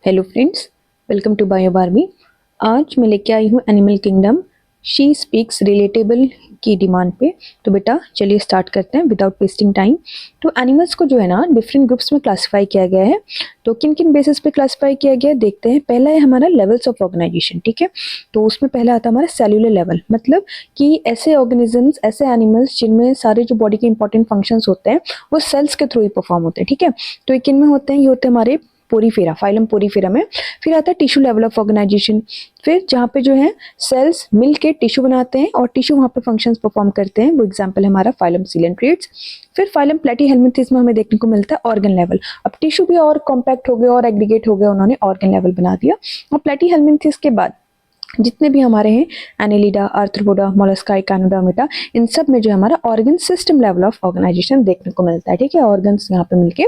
Hello friends, welcome to bio बारहवीं। आज मैं लेके आई हूँ animal kingdom she speaks relatable की डिमांड पे। तो बेटा चलिए स्टार्ट करते हैं विदाउट वेस्टिंग टाइम। तो एनिमल्स को जो है ना डिफरेंट ग्रुप्स में क्लासिफाई किया गया है। तो किन किन बेसिस पे क्लासिफाई किया गया है देखते हैं। पहला है हमारा लेवल्स ऑफ ऑर्गेनाइजेशन, ठीक है। तो उसमें पहला आता है हमारा सेल्यूलर लेवल, मतलब कि ऐसे ऑर्गेनिजम्स, ऐसे एनिमल्स जिनमें सारे जो बॉडी के इंपॉर्टेंट फंक्शंस होते हैं वो सेल्स के थ्रू ही परफॉर्म होते हैं, ठीक है। तो ये किन में होते हैं? ये होते हैं हमारे पोरीफेरा, फाइलम पोरीफेरा में। फिर आता है टिश्यू लेवल ऑफ ऑर्गेनाइजेशन, फिर जहाँ पे जो है सेल्स मिल के टिश्यू बनाते हैं और टिश्यू वहाँ पे फंक्शंस परफॉर्म करते हैं, वो एग्जांपल है हमारा फाइलम सीलेंट्रेट्स। फिर फाइलम प्लेटीहेल्मिंथेस में हमें देखने को मिलता है ऑर्गन लेवल। अब टिश्यू भी और कॉम्पैक्ट हो गया और एग्रीगेट हो गया, उन्होंने ऑर्गन लेवल बना दिया। और प्लेटीहेल्मिंथेस के बाद जितने भी हमारे हैं एनेलिडा, आर्थ्रोपोडा, मोलस्का, इकानोडर्मेटा, इन सब में जो हमारा organ system level of organisation देखने को मिलता है, ठीक है। ऑर्गन्स यहाँ पे मिलके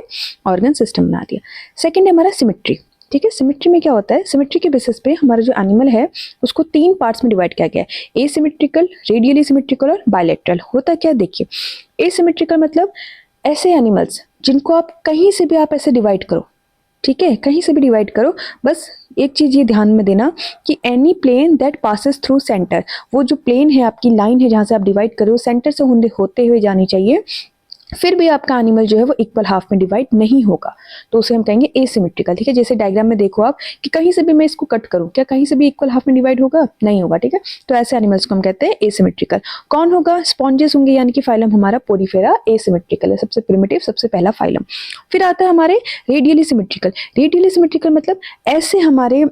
ऑर्गन सिस्टम बना दिया। सेकंड है हमारा सिमेट्री, ठीक है। सिमेट्री में क्या होता है? सिमेट्री के बेसिस पे हमारा जो एनिमल है उसको 3 पार्ट्स में डिवाइड किया गया है, एसिमेट्रिकल, रेडियली सिमेट्रिकल और बायलैटरल। होता क्या है देखिए, एसिमेट्रिकल मतलब ऐसे एनिमल्स जिनको आप कहीं से भी आप ऐसे डिवाइड करो, ठीक है, कहीं से भी डिवाइड करो, बस एक चीज ये ध्यान में देना कि any plane that passes through centre, वो जो प्लेन है, आपकी लाइन है जहां से आप डिवाइड करो, सेंटर से होते हुए जानी चाहिए। फिर भी आपका एनिमल जो है वो इक्वल हाफ में डिवाइड नहीं होगा, तो उसे हम कहेंगे एसिमेट्रिकल, ठीक है। जैसे डायग्राम में देखो आप कि कहीं से भी मैं इसको कट करूं, क्या कहीं से भी इक्वल हाफ में डिवाइड होगा? नहीं होगा, ठीक है। तो ऐसे एनिमल्स को हम कहते हैं एसिमेट्रिकल। कौन होगा? स्पॉन्जेस होंगे, यानी कि फाइलम हमारा पोरीफेरा एसिमेट्रिकल है, सबसे प्रिमिटिव, सबसे पहला फाइलम। फिर आता है हमारे रेडियली सिमेट्रिकल। रेडियली सिमेट्रिकल मतलब ऐसे हमारे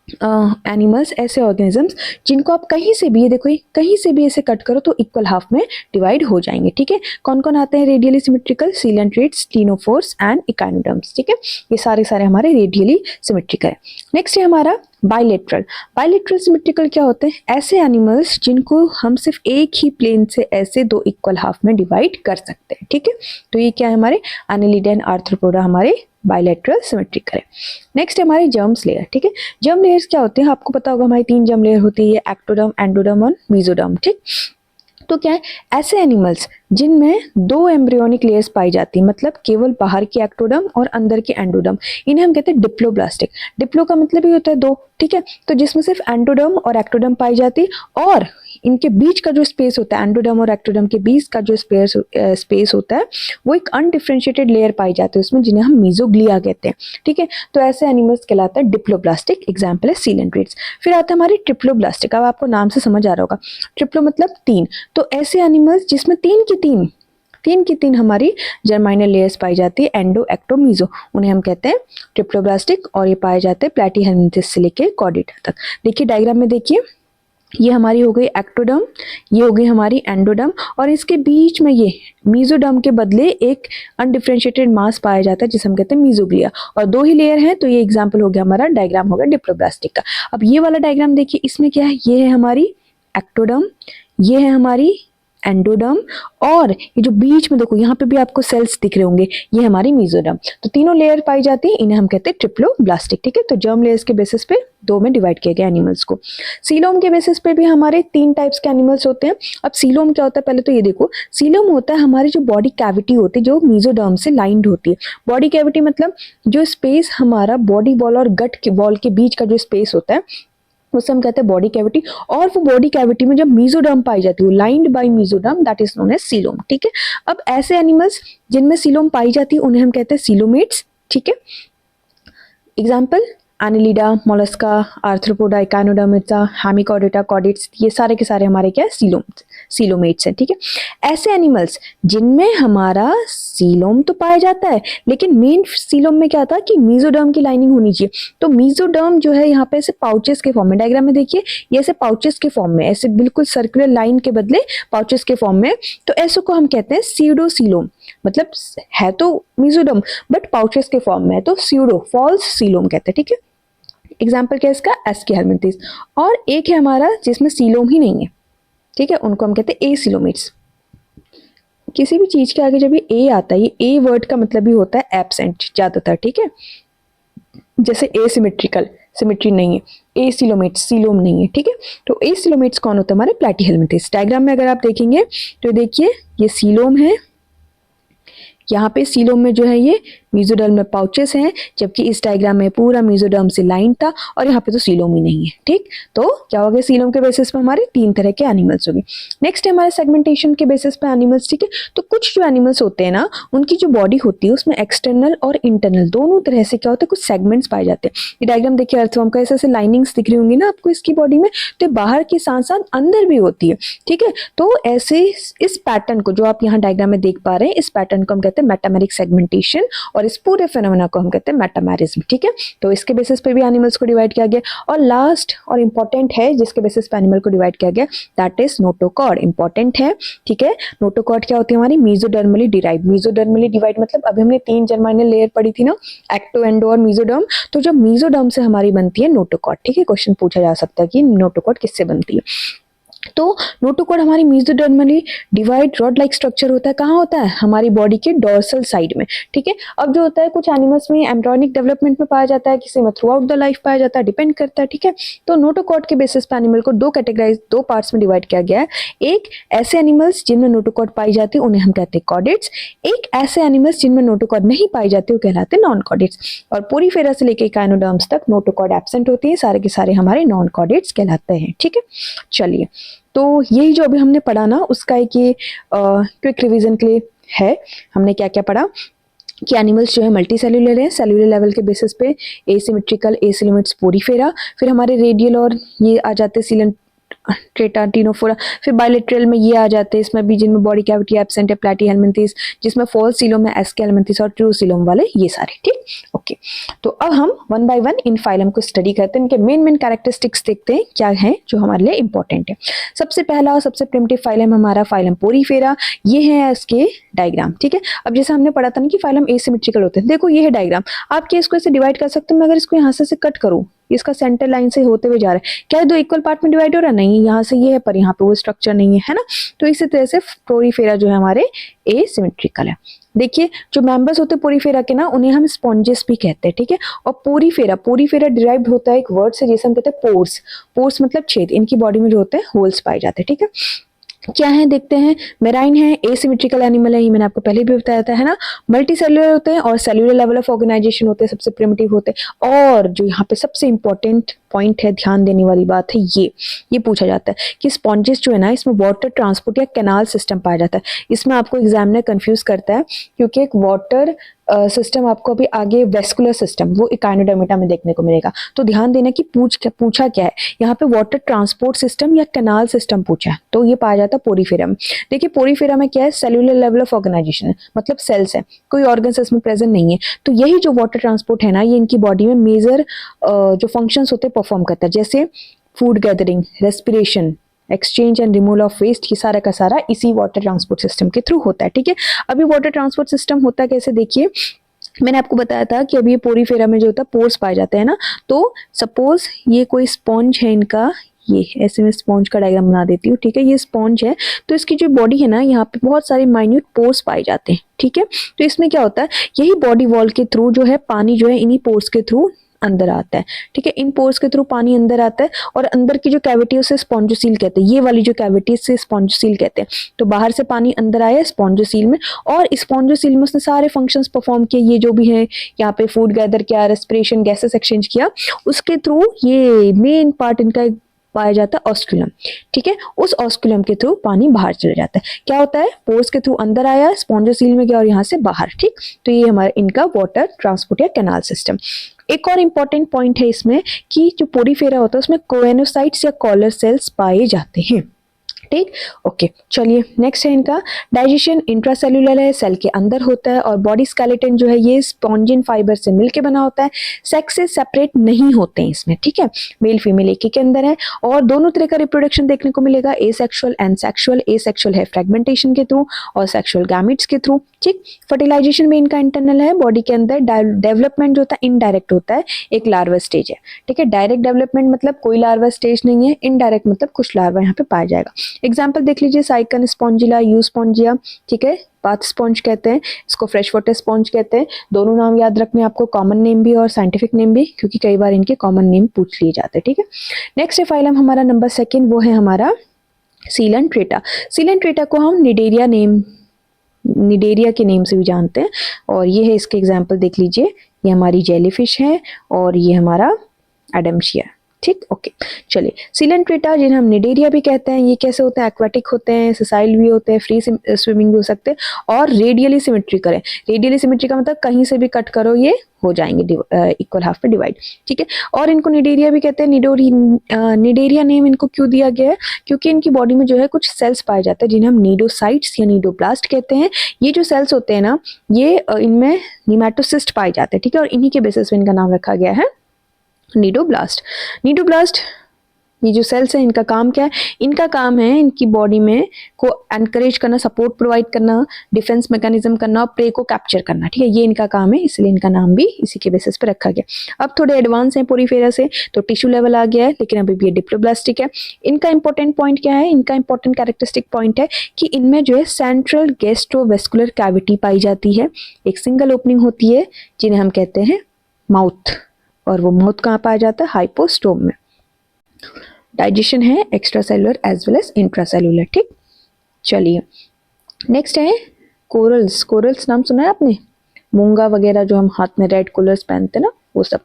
एनिमल्स, ऐसे ऑर्गेनिजम्स जिनको आप कहीं से भी, ये देखो, ये कहीं से भी ऐसे कट करो तो इक्वल हाफ में डिवाइड हो जाएंगे, ठीक है। कौन कौन आते हैं रेडियली सिमेट्रिकल? सीलेंट्रेट्स, क्लिनोफोर्स एंड इकानोडर्म्स, ठीक है। ये सारे हमारे रेडियली सिमेट्रिकल है। नेक्स्ट है हमारा बायलेटरल। बायलेटरल सिमेट्रिकल क्या होते हैं? ऐसे एनिमल्स जिनको हम सिर्फ एक ही प्लेन से ऐसे 2 इक्वल हाफ में डिवाइड कर सकते हैं, ठीक है। तो ये क्या है? हमारे एनेलिडा एंड आर्थ्रोपोडा हमारे बायलेटरल सिमेट्रिकल है। नेक्स्ट है हमारे जर्म्स लेयर, ठीक है। जर्म लेयर्स क्या होते हैं? आपको पता होगा हमारी 3 जर्म लेयर होती है, एक्टोडर्म, एंडोडर्म और मेसोडर्म, ठीक। तो क्या है? ऐसे एनिमल्स जिनमें 2 एम्ब्रियोनिक लेयर्स पाई जाती है, मतलब केवल बाहर की एक्टोडर्म और अंदर की एंडोडर्म, इन्हें हम कहते हैं डिप्लोब्लास्टिक। डिप्लो का मतलब ही होता है 2, ठीक है। तो जिसमें सिर्फ एंडोडर्म और एक्टोडर्म पाई जाती, और इनके बीच का जो स्पेस होता है, एंडोडर्म और एक्टोडर्म के बीच का जो स्पेस होता है, वो एक अनडिफरेंशिएटेड लेयर पाई जाती है उसमें, जिन्हें हम मीजोग्लिया कहते हैं, ठीक है। तो ऐसे एनिमल्स कहलाता है डिप्लोब्लास्टिक। एग्जाम्पल है सीलेंट्रेट्स। फिर आता है हमारे ट्रिप्लोब्लास्टिक। अब आपको नाम से समझ आ रहा होगा, ट्रिप्लो मतलब 3। तो ऐसे एनिमल्स जिसमें 3 की 3 हमारी जर्माइनल लेयर्स पाई जाती है, एंडो, एक्टो, मीजो, उन्हें हम कहते हैं ट्रिप्लोब्लास्टिक। और ये पाए जाते हैं प्लैटीहेल्मिंथेस से लेके कॉर्डेटा तक। देखिए डायग्राम में, देखिए ये हमारी हो गई एक्टोडर्म, ये हो गई हमारी एंडोडर्म, और इसके बीच में ये मीजोडर्म के बदले एक अनडिफरेंशिएटेड मास पाया जाता है जिसे हम कहते हैं मीजोग्लिया। और 2 ही लेयर हैं, तो ये एग्जांपल हो गया, हमारा डायग्राम हो गया डिप्लोब्लास्टिक का। अब ये वाला डायग्राम देखिए, इसमें क्या है? ये है हमारी एक्टोडर्म, ये है हमारी एंडोडर्म, और ये जो बीच में देखो यहाँ पे भी आपको सेल्स दिख रहे होंगे, ये हमारी मीजोडर्म। तो तीनों लेयर पाई जाती है, इन्हें हम कहते हैं ट्रिप्लोब्लास्टिक, ठीक है। तो जर्म लेयर्स के बेसिस पे 2 में डिवाइड किया गया एनिमल्स को। सीलोम के बेसिस पे भी हमारे 3 टाइप्स के एनिमल्स होते हैं। अब सीलोम क्या होता है? पहले तो ये देखो, सीलोम होता है हमारी जो बॉडी कैविटी होती है, जो मीजोडर्म से लाइंड होती है। बॉडी कैविटी मतलब जो स्पेस हमारा बॉडी वॉल और गट के वॉल के बीच का जो स्पेस होता है, उसे हम कहते हैं बॉडी कैविटी। और वो बॉडी कैविटी में जब मीजोडर्म पाई जाती है, lined by mesoderm, that is known as coelom, ठीक है। अब ऐसे एनिमल्स जिनमें सीलोम पाई जाती है उन्हें हम कहते हैं सीलोमेट्स, ठीक है। Example Annelida, Mollusca, arthropoda, Echinodermata, Hemichordata, chordates, ये सारे के सारे हमारे क्या है? सीलोमेट्स हैं, ठीक है। ऐसे एनिमल्स जिनमें हमारा सीलोम तो पाया जाता है, लेकिन मेन सीलोम में क्या था कि मीजोडर्म की लाइनिंग होनी चाहिए। तो मीजोडर्म जो है यहाँ पे ऐसे पाउचेस के फॉर्म में, डायग्राम में देखिए, ये ऐसे पाउचेस के फॉर्म में, ऐसे बिल्कुल सर्कुलर लाइन के बदले पाउचेस के फॉर्म में। तो ऐसे को हम कहते हैं सीडोसीलोम, मतलब है तो मीजोडर्म बट पाउचेस के फॉर्म में है, तो सीडो, फॉल्स सीलोम कहते हैं, ठीक है। एग्जाम्पल क्या है इसका? एस्केहेल्मिंथेस। और एक है हमारा जिसमें सीलोम ही नहीं है, ठीक है, उनको हम कहते हैं एसिलोमेट्स। किसी भी चीज के आगे जब ये ए आता है, ये ए वर्ड का मतलब भी होता है एब्सेंट ज्यादातर, ठीक है। जैसे एसिमेट्रिकल, सिमेट्री नहीं है, एसिलोमेट्स, सीलोम नहीं है, ठीक है। तो एसिलोमेट्स कौन होता है? हमारे प्लैटीहेल्मिंथेस। डायग्राम में अगर आप देखेंगे तो देखिए, ये सीलोम है, यहाँ पे सीलोम में जो है ये मेसोडर्म में पाउचेस हैं, जबकि इस डायग्राम में पूरा मेसोडर्म से लाइन था और यहाँ पे तो सीलोम ही नहीं है। ठीक, तो क्या हो गया, सीलोम के बेसिस पे हमारे 3 तरह के एनिमल्स हो गए। नेक्स्ट है हमारे सेगमेंटेशन के बेसिस पे एनिमल्स। ठीक है, तो कुछ जो एनिमल्स होते हैं ना, उनकी जो बॉडी होती है उसमें एक्सटर्नल और इंटरनल दोनों तरह से क्या होता है, कुछ सेगमेंट्स पाए जाते हैं। ये डायग्राम देखिए, अर्थवर्म का ऐसे लाइनिंग्स दिख रही होंगी ना आपको इसकी बॉडी में, तो बाहर के साथ साथ अंदर भी होती है। ठीक है, तो ऐसे इस पैटर्न को जो आप यहाँ डायग्राम में देख पा रहे हैं, इस पैटर्न को हम कहते हैं मेटामेरिक सेगमेंटेशन और इस पूरे फेनोमेना को हम कहते हैं मेटामेरिज्म। ठीक है, तो इसके बेसिस पे भी एनिमल्स को डिवाइड किया गया। और लास्ट और इंपॉर्टेंट है जिसके बेसिस पे एनिमल को डिवाइड किया गया, दैट इज नोटोकॉर्ड। इंपॉर्टेंट है। ठीक है, नोटोकॉर्ड क्या होती है, हमारी मेसोडर्मली डिराइव। मेसोडर्मली डिवाइड मतलब अभी हमने 3 जर्माइनल लेयर पढ़ी थी ना, एक्टो, एंडो और मेसोडर्म, तो जब मेसोडर्म से हमारी बनती है नोटोकॉर्ड। ठीक है, क्वेश्चन पूछा जा सकता है कि नोटोकॉर्ड किससे बनती है। तो नोटोकॉर्ड हमारी मेसोडर्मली डिवाइड रॉड लाइक स्ट्रक्चर होता है। कहाँ होता है, हमारी बॉडी के डोर्सल साइड में। ठीक है, अब जो होता है कुछ एनिमल्स में एम्ब्रियोनिक डेवलपमेंट में पाया जाता है, किसी में थ्रू आउट द लाइफ पाया जाता है, डिपेंड करता है। ठीक है, तो नोटोकॉर्ड के बेसिस पे एनिमल को दो पार्ट्स में डिवाइड किया गया है। एक ऐसे एनिमल्स जिनमें नोटोकॉर्ड पाई जाती है उन्हें हम कहते हैं कॉर्डेट्स, एक ऐसे एनिमल्स जिनमें नोटोकॉर्ड नहीं पाई जाती वो कहलाते हैं नॉन कॉर्डेट्स। और पोरीफेरा से लेकर काइनोडर्म्स तक नोटोकॉर्ड एब्सेंट होती है, सारे के सारे हमारे नॉन कॉर्डेट्स कहलाते हैं। ठीक है, चलिए, तो यही जो अभी हमने पढ़ा ना उसका एक ये क्विक रिवीजन के लिए है। हमने क्या क्या पढ़ा कि एनिमल्स जो है मल्टी सेल्यूलर है, सेल्यूलर लेवल के बेसिस पे एसिमेट्रिकल, एसिलोमेट्स, पोरीफेरा, फिर हमारे रेडियल और ये आ जाते हैं सीलन ट्रेटा, टिनोफोरा, फिर बायलेटरल में ये आ जाते हैं, इसमें भी जिनमें बॉडी कैविटी एब्सेंट है, प्लैटीहेल्मिन्थेस, जिसमें फॉल्स सीलोम है, एस्केल्मिन्थेस और ट्रू सीलोम वाले ये सारे। ठीक, ओके, तो अब हम one by one in phylum को स्टडी करते हैं, इनके मेन कैरेक्टरिस्टिक्स देखते हैं क्या है जो हमारे लिए इंपॉर्टेंट है। सबसे पहला और सबसे प्रिमिटिव फाइलम हमारा फाइलम पोरीफेरा, ये है इसके डायग्राम। ठीक है, अब जैसे हमने पढ़ा था ना कि फाइलम एसिमेट्रिकल होते हैं, देखो ये है डायग्राम। आप क्या इसको ऐसे डिवाइड कर सकते हैं, मैं अगर इसको यहाँ से कट करूँ, इसका सेंटर लाइन से होते हुए जा रहा है, क्या दो इक्वल पार्ट में डिवाइड हो रहा है, नहीं, यहाँ से ये है पर यहाँ पे वो स्ट्रक्चर नहीं है ना। तो इसी तरह से पोरीफेरा जो है हमारे एसिमेट्रिकल है। देखिए, जो मेंबर्स होते हैं पोरीफेरा के ना, उन्हें हम स्पॉन्जेस भी कहते हैं। ठीक है, और पोरीफेरा डिराइव्ड होता है एक वर्ड से जिसे हम कहते हैं पोर्स। पोर्स मतलब छेद, इनकी बॉडी में जो होते हैं होल्स पाए जाते हैं। ठीक है, क्या है देखते हैं। मेराइन है, एसिमेट्रिकल एनिमल है, ये मैंने आपको पहले भी बताया था, है ना। मल्टी सेल्युलर होते हैं और सेल्युलर लेवल ऑफ ऑर्गेनाइजेशन होते हैं, सबसे प्रिमिटिव होते हैं। और जो यहाँ पे सबसे इंपॉर्टेंट पॉइंट है, ध्यान देने वाली बात है, ये पूछा जाता है कि स्पॉन्जेस जो है ना, इसमें वाटर ट्रांसपोर्ट या कैनाल सिस्टम पाया जाता है। इसमें आपको एग्जामिनर कंफ्यूज करता है क्योंकि एक वाटर सिस्टम आपको अभी आगे वेस्कुलर सिस्टम वो इकाइनोडर्मिटा में देखने को मिलेगा। तो ध्यान देना कि पूछा क्या है यहाँ पे, वाटर ट्रांसपोर्ट सिस्टम या कैनाल सिस्टम पूछा है, तो ये पाया जाता है पोरीफेरा में। देखिए, पोरीफेरा में क्या है, सेल्युलर लेवल ऑफ ऑर्गेनाइजेशन है, मतलब सेल्स है, कोई ऑर्गन्स इसमें प्रेजेंट नहीं है। तो यही जो वाटर ट्रांसपोर्ट है ना, ये इनकी बॉडी में मेजर जो फंक्शंस होते हैं परफॉर्म करता है, जैसे food gathering, respiration, exchange and removal of waste, ये सारा का सारा इसी वाटर ट्रांसपोर्ट सिस्टम के थ्रू होता है। ठीक है, अभी वाटर ट्रांसपोर्ट सिस्टम होता है कैसे, देखिए मैंने आपको बताया था कि अभी ये पोरीफेरा में जो होता है पोर्स पाए जाते हैं ना। तो सपोज ये कोई स्पॉन्ज है इनका, ये ऐसे मैं स्पॉन्ज का डायग्राम बना देती हूँ। ठीक है, ये स्पॉन्ज है, तो इसकी जो बॉडी है ना, यहाँ पे बहुत सारे माइन्यूट पोर्स पाए जाते हैं। ठीक है, तो इसमें क्या होता है, यही बॉडी वॉल के थ्रू जो है पानी जो है इन्हीं पोर्स के थ्रू अंदर आता है। ठीक है, इन पोर्स के थ्रू पानी अंदर आता है और अंदर की जो कैविटी है उसे स्पॉन्जोसील कहते हैं। ये वाली जो कैविटी से स्पॉन्जोसील कहते हैं। तो बाहर से पानी अंदर आया स्पॉन्जोसील में, और स्पॉन्जोसील में उसने सारे फंक्शंस परफॉर्म किए, ये जो भी है यहाँ पे फूड गैदर किया, रेस्पिरेशन, गैसेस एक्सचेंज किया, उसके थ्रू ये मेन पार्ट इनका पाया जाता है ऑस्कुलम। ठीक है, उस ऑस्कुलम के थ्रू पानी बाहर चले जाता है। क्या होता है, पोर्स के थ्रू अंदर आया, स्पॉन्जोसील में गया और यहाँ से बाहर। ठीक, तो ये हमारा इनका वाटर ट्रांसपोर्ट या कैनाल सिस्टम। एक और इंपॉर्टेंट पॉइंट है इसमें कि जो पोरीफेरा होता है उसमें कोएनोसाइट्स या कॉलर सेल्स पाए जाते हैं। ठीक, ओके, चलिए नेक्स्ट है इनका डाइजेशन। इंट्रासेल्युलर है, सेल के अंदर होता है, और बॉडी स्केलेटन जो है ये स्पॉन्जिन फाइबर से मिलके बना होता है। सेक्स से सेपरेट नहीं होते हैं इसमें। ठीक है, मेल फीमेल एक ही के अंदर है, और दोनों तरह का रिप्रोडक्शन देखने को मिलेगा, एसेक्सुअल एंड सेक्सुअल। एसेक्सुअल है फ्रेगमेंटेशन के थ्रू और सेक्सुअल गैमेट्स के थ्रू। ठीक, फर्टिलाइजेशन में इनका इंटरनल है बॉडी के अंदर। डेवलपमेंट जो होता है इनडायरेक्ट होता है, एक लार्वा स्टेज है। ठीक है, डायरेक्ट डेवलपमेंट मतलब कोई लार्वा स्टेज नहीं है, इनडायरेक्ट मतलब कुछ लार्वा यहाँ पे पाया जाएगा। एग्जाम्पल देख लीजिए, साइकन स्पॉन्जिला, यू स्पॉन्जिया। ठीक है, बाथ स्पॉन्ज कहते हैं इसको, फ्रेश वाटर स्पॉन्ज कहते हैं। दोनों नाम याद रखने आपको, कॉमन नेम भी और साइंटिफिक नेम भी, क्योंकि कई बार इनके कॉमन नेम पूछ लिए जाते हैं। ठीक है, नेक्स्ट है फाइलम हमारा नंबर 2, वो है हमारा सीलन ट्रेटा। सीलन ट्रेटा को हम निडेरिया नेम निडेरिया के नेम से भी जानते हैं। और ये है इसके एग्जाम्पल देख लीजिए, ये हमारी जेलीफिश है और ये हमारा एडम्शिया। ठीक, ओके। चलिए, सिलेंट्रेटा जिन्हें हम निडेरिया भी कहते हैं, ये कैसे होते हैं? एक्वाटिक होते हैं, सेसाइल भी होते हैं, फ्री स्विमिंग भी हो सकते हैं और रेडियली सिमेट्रिकल है। रेडियली सिमेट्री का मतलब कहीं से भी कट करो ये हो जाएंगे इक्वल हाफ पे डिवाइड। ठीक है, और इनको निडेरिया भी कहते हैं। निडेरिया नेम इनको क्यों दिया गया है? क्योंकि इनकी बॉडी में जो है कुछ सेल्स पाए जाते हैं जिन्हें हम नीडोसाइट्स या नीडोब्लास्ट कहते हैं। ये जो सेल्स होते हैं ना, ये इनमें नीमेटोसिस्ट पाए जाते हैं। ठीक है, और इन्हीं के बेसिस पे इनका नाम रखा गया है नीडोब्लास्ट। नीडोब्लास्ट ये जो सेल्स हैं, इनका काम क्या है? इनका काम है इनकी बॉडी में को एनकरेज करना, सपोर्ट प्रोवाइड करना, डिफेंस मैकेनिज्म करना और प्रे को कैप्चर करना। ठीक है, ये इनका काम है, इसलिए इनका नाम भी इसी के बेसिस पे रखा गया। अब थोड़े एडवांस हैं पोरीफेरा से, तो टिश्यू लेवल आ गया है, लेकिन अभी भी ये डिप्लोब्लास्टिक है। इनका इंपॉर्टेंट पॉइंट क्या है? इनका इंपॉर्टेंट कैरेक्टरिस्टिक पॉइंट है कि इनमें जो है सेंट्रल गैस्ट्रोवेस्कुलर कैविटी पाई जाती है। एक सिंगल ओपनिंग होती है जिन्हें हम कहते हैं माउथ, और वो माउथ कहाँ पाया जाता है? हाइपोस्टोम में। डाइजेशन है extra cellular as well as intracellular. ठीक, चलिए नेक्स्ट है कोरल्स। कोरल्स नाम सुना है आपने? मूंगा वगैरह जो हम हाथ में रेड कलर्स पहनते हैं ना, वो सब।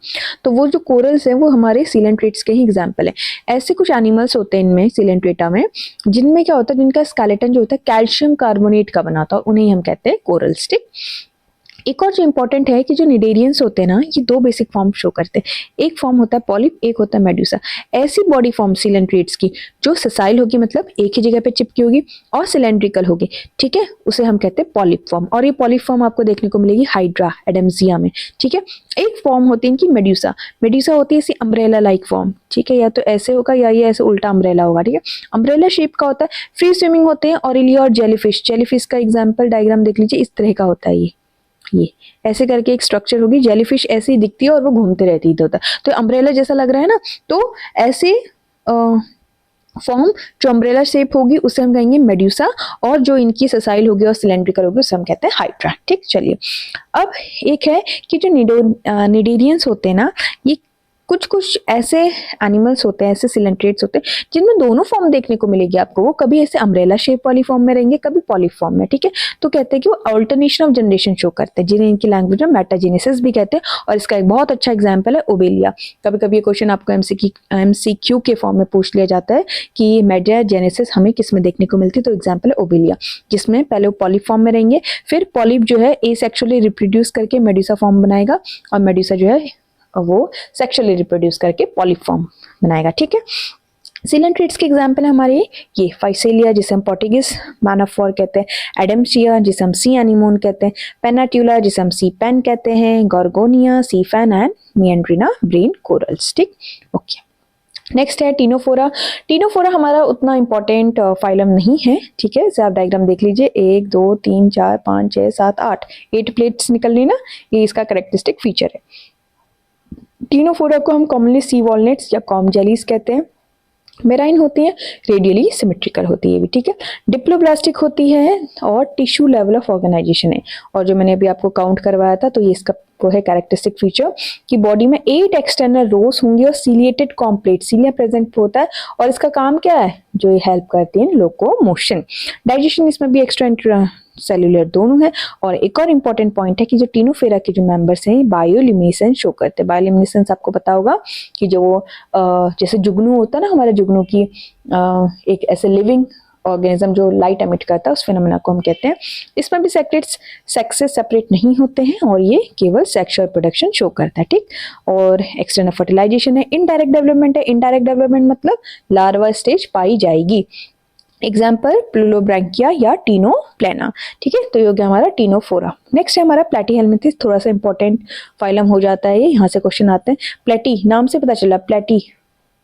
तो वो जो कोरल्स हैं वो हमारे सिलेंट्रेट्स के ही एग्जाम्पल है। ऐसे कुछ एनिमल्स होते हैं इनमें सिलेंट्रेटा में, जिनमें क्या होता है, जिनका स्केलेटन जो होता है कैल्शियम कार्बोनेट का बना होता है, उन्हें हम कहते हैं कोरल्स। ठीक, एक और जो इंपॉर्टेंट है कि जो निडेरियंस होते हैं ना, ये दो बेसिक फॉर्म शो करते हैं। एक फॉर्म होता है पॉलिप, एक होता है मेडुसा। ऐसी बॉडी फॉर्म सिलेंट्रेट्स की जो सेसाइल होगी, मतलब एक ही जगह पे चिपकी होगी, और सिलेंड्रिकल होगी। ठीक है, उसे हम कहते हैं पॉलिप फॉर्म। और ये पॉलिप फॉर्म आपको देखने को मिलेगी हाइड्रा, एडम्सिया में। ठीक है, एक फॉर्म होती है इनकी मेडुसा। मेडुसा होती है ऐसी अम्ब्रेला लाइक फॉर्म। ठीक है, या तो ऐसे होगा या ये ऐसे उल्टा अम्ब्रेला होगा। ठीक है, अम्ब्रेला शेप का होता है, फ्री स्विमिंग होते हैं। ऑरेलिया और जेलीफिश, जेलीफिश का एग्जाम्पल डायग्राम देख लीजिए, इस तरह का होता है। ये ऐसे करके एक स्ट्रक्चर होगी। जेलीफिश ऐसी दिखती है और वो घूमते रहती है इधर। तो अम्ब्रेला जैसा लग रहा है ना, तो ऐसे फॉर्म जो अम्ब्रेला शेप होगी उसे हम कहेंगे मेडुसा, और जो इनकी सेसाइल होगी और सिलेंड्रिकल होगी उसे हम कहते हैं हाइड्रा। ठीक, चलिए अब एक है कि जो निडेरियंस होते हैं ना, ये कुछ कुछ ऐसे एनिमल्स होते हैं, ऐसे सिलेंट्रेट्स होते हैं जिनमें दोनों फॉर्म देखने को मिलेगी आपको। वो कभी ऐसे अम्ब्रेला शेप वाली फॉर्म में रहेंगे, कभी पॉलिप फॉर्म में। ठीक है, तो कहते हैं कि वो अल्टरनेशन ऑफ जनरेशन शो करते हैं, जिन्हें इनकी लैंग्वेज में मेटाजेनेसिस भी कहते हैं। और इसका एक बहुत अच्छा एग्जाम्पल है ओबेलिया। कभी कभी ये क्वेश्चन आपको एमसीक्यू के फॉर्म में पूछ लिया जाता है कि मेटाजेनेसिस हमें किस में देखने को मिलती है, तो एग्जाम्पल है ओबेलिया, जिसमें पहले वो पॉलिप फॉर्म में रहेंगे, फिर पॉलिप जो है एसेक्सुअली रिप्रोड्यूस करके मेडुसा फॉर्म बनाएगा, और मेडुसा जो है वो सेक्सुअली रिप्रोड्यूस करके पॉलिप फॉर्म बनाएगा। ठीक है, सिलेंट्रेट्स के एग्जाम्पल है हमारे ये फाइसेलिया, जिसे हम पोर्टुगीज मैनाफोर कहते हैं, एडम्सिया जिसे हम सी एनिमोन कहते हैं, पेनाट्यूला जिसे हम सी पेन कहते हैं, Gorgonia, sea fan and Meandrina brain corals. ठीक, ओके। नेक्स्ट है टीनोफोरा। टीनोफोरा हमारा उतना इंपॉर्टेंट फाइलम नहीं है। ठीक है, इसे आप डायग्राम देख लीजिए, 1 2 3 4 5 6 7 8 8 प्लेट्स निकल रही ना, ये इसका कैरेक्टरिस्टिक फीचर है। टीनोफोरा को हम कॉमनली सी वॉलनट्स या कॉम जेलीज कहते हैं। मेराइन होती है, रेडियली सिमेट्रिकल होती है भी। ठीक है, डिप्लोब्लास्टिक होती है और टिश्यू लेवल ऑफ ऑर्गेनाइजेशन है। और जो मैंने अभी आपको काउंट करवाया था, तो ये इसका वो है कैरेक्टरिस्टिक फीचर कि बॉडी में 8 एक्सटर्नल रोज होंगी और सीलिएटेड कॉम्प्लेट, सीलिया प्रेजेंट होता है। और इसका काम क्या है? जो ये हेल्प करती है लोकोमोशन, डाइजेशन। इसमें भी एक्स्ट्रा इंट्रा सेलुलर दोनों है। और एक और इम्पॉर्टेंट पॉइंट है कि जो टीनोफेरा के जो मेंबर्स हैं बायोल्यूमिनेसेंस शो करते हैं। बायोल्यूमिनेसेंस आपको पता होगा कि जो जैसे जुगनू होता है ना, हमारे जुगनू की एक ऐसे लिविंग ऑर्गेनिज्म जो लाइट एमिट करता है, उस फिनोमेना को हम कहते हैं। इसमें भी सेक्सेस सेपरेट नहीं होते हैं और ये केवल सेक्सुअल प्रोडक्शन शो करता है। ठीक, और एक्सटर्नल फर्टिलाइजेशन है। इनडायरेक्ट डेवलपमेंट है। इनडायरेक्ट डेवलपमेंट मतलब लार्वा स्टेज पाई जाएगी। एग्जाम्पल प्लूलोब्रैंकिया या टीनोप्लेना। ठीक है, तो ये हो गया हमारा टीनोफोरा। नेक्स्ट है हमारा प्लेटीहेल्मिंथिस, थोड़ा सा इंपॉर्टेंट फाइलम हो जाता है ये, यहाँ से क्वेश्चन आते हैं। प्लेटी नाम से पता चला, प्लेटी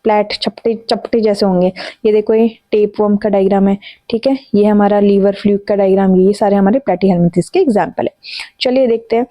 प्लेट चपटे चपटे जैसे होंगे। ये देखो, ये टेप वर्म का डायग्राम है। ठीक है, ये हमारा लीवर फ्लूक का डायग्राम, ये सारे हमारे प्लेटीहेल्मिंथिस के एग्जाम्पल है। चलिए देखते हैं।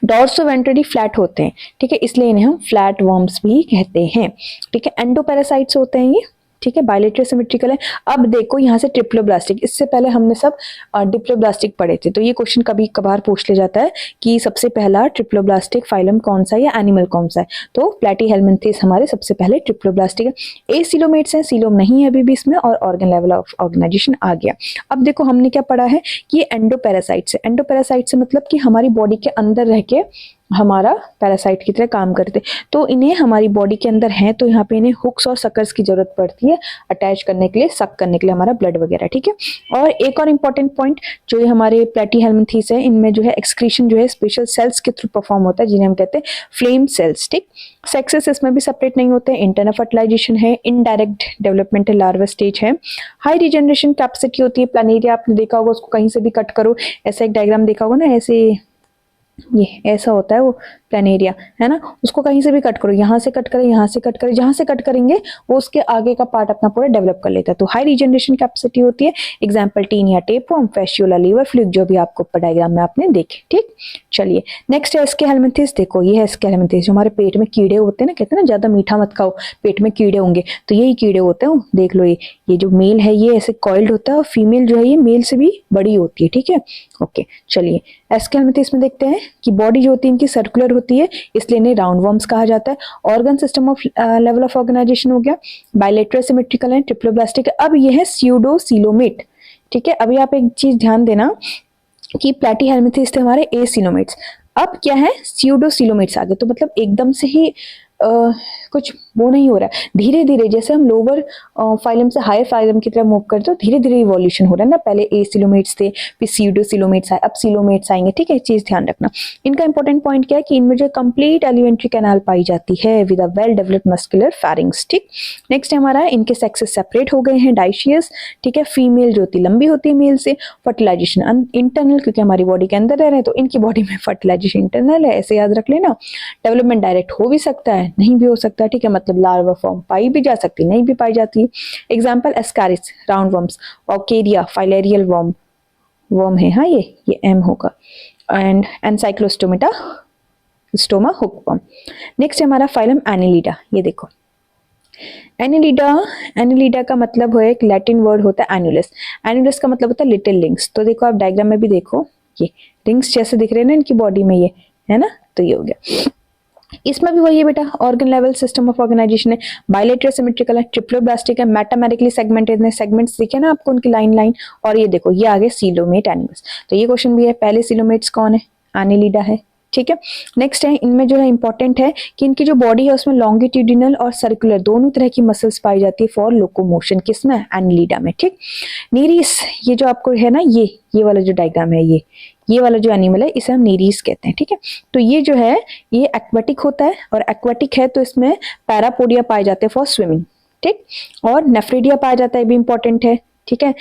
डॉर्सोवेंट्रली फ्लैट होते हैं। ठीक है, इसलिए इन्हें हम फ्लैट वर्म्स भी कहते हैं। ठीक है, एंडोपैरासाइट्स होते हैं ये। ठीक है, बायलेटरल सिमेट्रिकल है। अब देखो यहाँ से ट्रिप्लोब्लास्टिक, इससे पहले हमने सब डिप्लोब्लास्टिक पढ़े थे, तो ये क्वेश्चन कभी कभार पूछ ले जाता है कि सबसे पहला ट्रिप्लोब्लास्टिक फाइलम कौन सा है या एनिमल कौन सा है, तो प्लेटीहेल्मिन्थेस हमारे सबसे पहले ट्रिप्लोब्लास्टिक है। ए सीलोमेट्स है, सीलोम नहीं है अभी भी इसमें, और ऑर्गन लेवल ऑफ ऑर्गेनाइजेशन आ गया। अब देखो हमने क्या पढ़ा है कि ये एंडोपैरासाइट्स है। एंडोपैरासाइट से मतलब कि हमारी बॉडी के अंदर रह के हमारा पैरासाइट की तरह काम करते, तो इन्हें हमारी बॉडी के अंदर हैं, तो यहाँ पे इन्हें हुक्स और सकर्स की जरूरत पड़ती है अटैच करने के लिए, सक करने के लिए हमारा ब्लड वगैरह, ठीक है। और एक और इम्पॉर्टेंट पॉइंट, जो ये हमारे प्लेटीहेल्मिन्थेस है, इनमें जो है एक्सक्रीशन जो है स्पेशल सेल्स के थ्रू परफॉर्म होता है, जिन्हें हम कहते हैं फ्लेम सेल्स, ठीक। सेक्सेस इसमें भी सेपरेट नहीं होते हैं, इंटरनल फर्टिलाइजेशन है, इनडायरेक्ट डेवलपमेंट है, लार्वा स्टेज है, हाई रिजनरेशन कैपेसिटी होती है। प्लानेरिया आपने देखा होगा, उसको कहीं से भी कट करो, ऐसा एक डायग्राम देखा होगा ना, ऐसे ये ऐसा होता है वो प्लानेरिया, है ना, उसको कहीं से भी कट करो, यहाँ से कट करें, यहाँ से कट करें, जहाँ से कट करेंगे वो उसके आगे का पार्ट अपना पूरा डेवलप कर लेता है, तो हाई रिजनरेशन कैपेसिटी होती है। Example taenia tapeworm, fasciola liver fluid, जो भी आपको डायग्राम में आपने देखे, ठीक। चलिए नेक्स्ट है एस्के हेल्मिन्थेस। देखो ये है एस्के हेल्मिन्थेस, जो हमारे पेट में कीड़े होते हैं ना, कहते हैं ना ज्यादा मीठा मत खाओ, पेट में कीड़े होंगे, तो यही कीड़े होते हैं। देख लो ये जो मेल है ये ऐसे कॉइल्ड होता है, और फीमेल जो है ये मेल से भी बड़ी होती है, ठीक है। ओके चलिए एस्के हेल्मिन्थेस में देखते हैं कि बॉडी जो होती है इनकी सर्कुलर होती है, इसलिए इन्हें राउंड वर्म्स कहा जाता है। Organ system of level of organisation हो गया, बायलेटरल सिमेट्रिकल है, ट्रिप्लोब्लास्टिक है। अब ये है स्यूडोसीलोमेट, ठीक है। अभी आप एक चीज ध्यान देना कि प्लेटीहेल्मिन्थेस थे हमारे ए सीलोमेट्स, अब क्या है स्यूडोसीलोमेट्स आ गए, तो मतलब एकदम से ही कुछ वो नहीं हो रहा है, धीरे धीरे जैसे हम लोअर फाइलम से हायर फाइलम की तरफ मूव करते हो, धीरे धीरे इवोल्यूशन हो रहा है ना। पहले ए सिलोमेट्स थे, फिर स्यूडोसिलोमेट्स आए, अब सिलोमेट्स आएंगे, ठीक है। चीज ध्यान रखना। इनका इंपॉर्टेंट पॉइंट क्या है कि इनमें जो कंप्लीट एलिमेंट्री कैनाल पाई जाती है with a well developed muscular pharynx, ठीक। नेक्स्ट हमारा इनके सेक्सेस सेपरेट हो गए हैं, डाइशियस, ठीक है। फीमेल जो होती लंबी होती है मेल से। फर्टिलाइजेशन इंटरनल, क्योंकि हमारी बॉडी के अंदर रह रहे हैं, तो इनकी बॉडी में फर्टिलाइजेशन इंटरनल है, ऐसे याद रख लेना। डेवलपमेंट डायरेक्ट हो भी सकता है, नहीं भी हो सकता, ठीक है, मतलब लार्वा फॉर्म पाई भी जा सकती, नहीं भी पाई जाती है। एग्जांपल एस्कारिस राउंड वर्म्स, ऑर्केडिया फाइलेरियल वर्म है, हाँ ये एम होगा, and Ancylostoma stoma hook worm. Next हमारा फाइलम एनिलिडा, ये देखो एनिलिडा का मतलब है एक लैटिन वर्ड होता है एनुलस, एनुलस का मतलब होता है लिटिल रिंग्स। तो देखो आप डायग्राम में भी देखो, ये रिंग्स जैसे दिख रहे हैं ना इनकी बॉडी में, ये है ना, तो ये हो गया। इसमें भी वही है बेटा, organ level system of organisation है, बायलेटरल सिमेट्रिकल है, ट्रिप्लोब्लास्टिक है, मैटामेरिकली सेगमेंटेड है, सेगमेंट्स दिखे ना आपको उनकी लाइन, और ये देखो ये आगे सीलोमेट एनिमल्स। तो ये क्वेश्चन भी है, पहले सीलोमेट्स कौन है, एनिलिडा है, ठीक है। नेक्स्ट है, इनमें जो है इंपॉर्टेंट है कि इनकी जो बॉडी है उसमें लॉन्गिट्यूडिनल और सर्कुलर दोनों तरह की मसल्स पाई जाती है फॉर लोकोमोशन, किसमें, एनिलिडा में, ठीक। नीरिस, ये जो आपको है ना, ये वाला जो डायग्राम है, ये वाला जो एनिमल है इसे हम नीरीस कहते हैं, ठीक है। तो ये जो है ये एक्वेटिक होता है, और एक्वेटिक है तो इसमें पैरापोडिया पाए जाते हैं फॉर स्विमिंग, ठीक। और नेफ्रिडिया पाया जाता है, भी इंपॉर्टेंट है, ठीक है।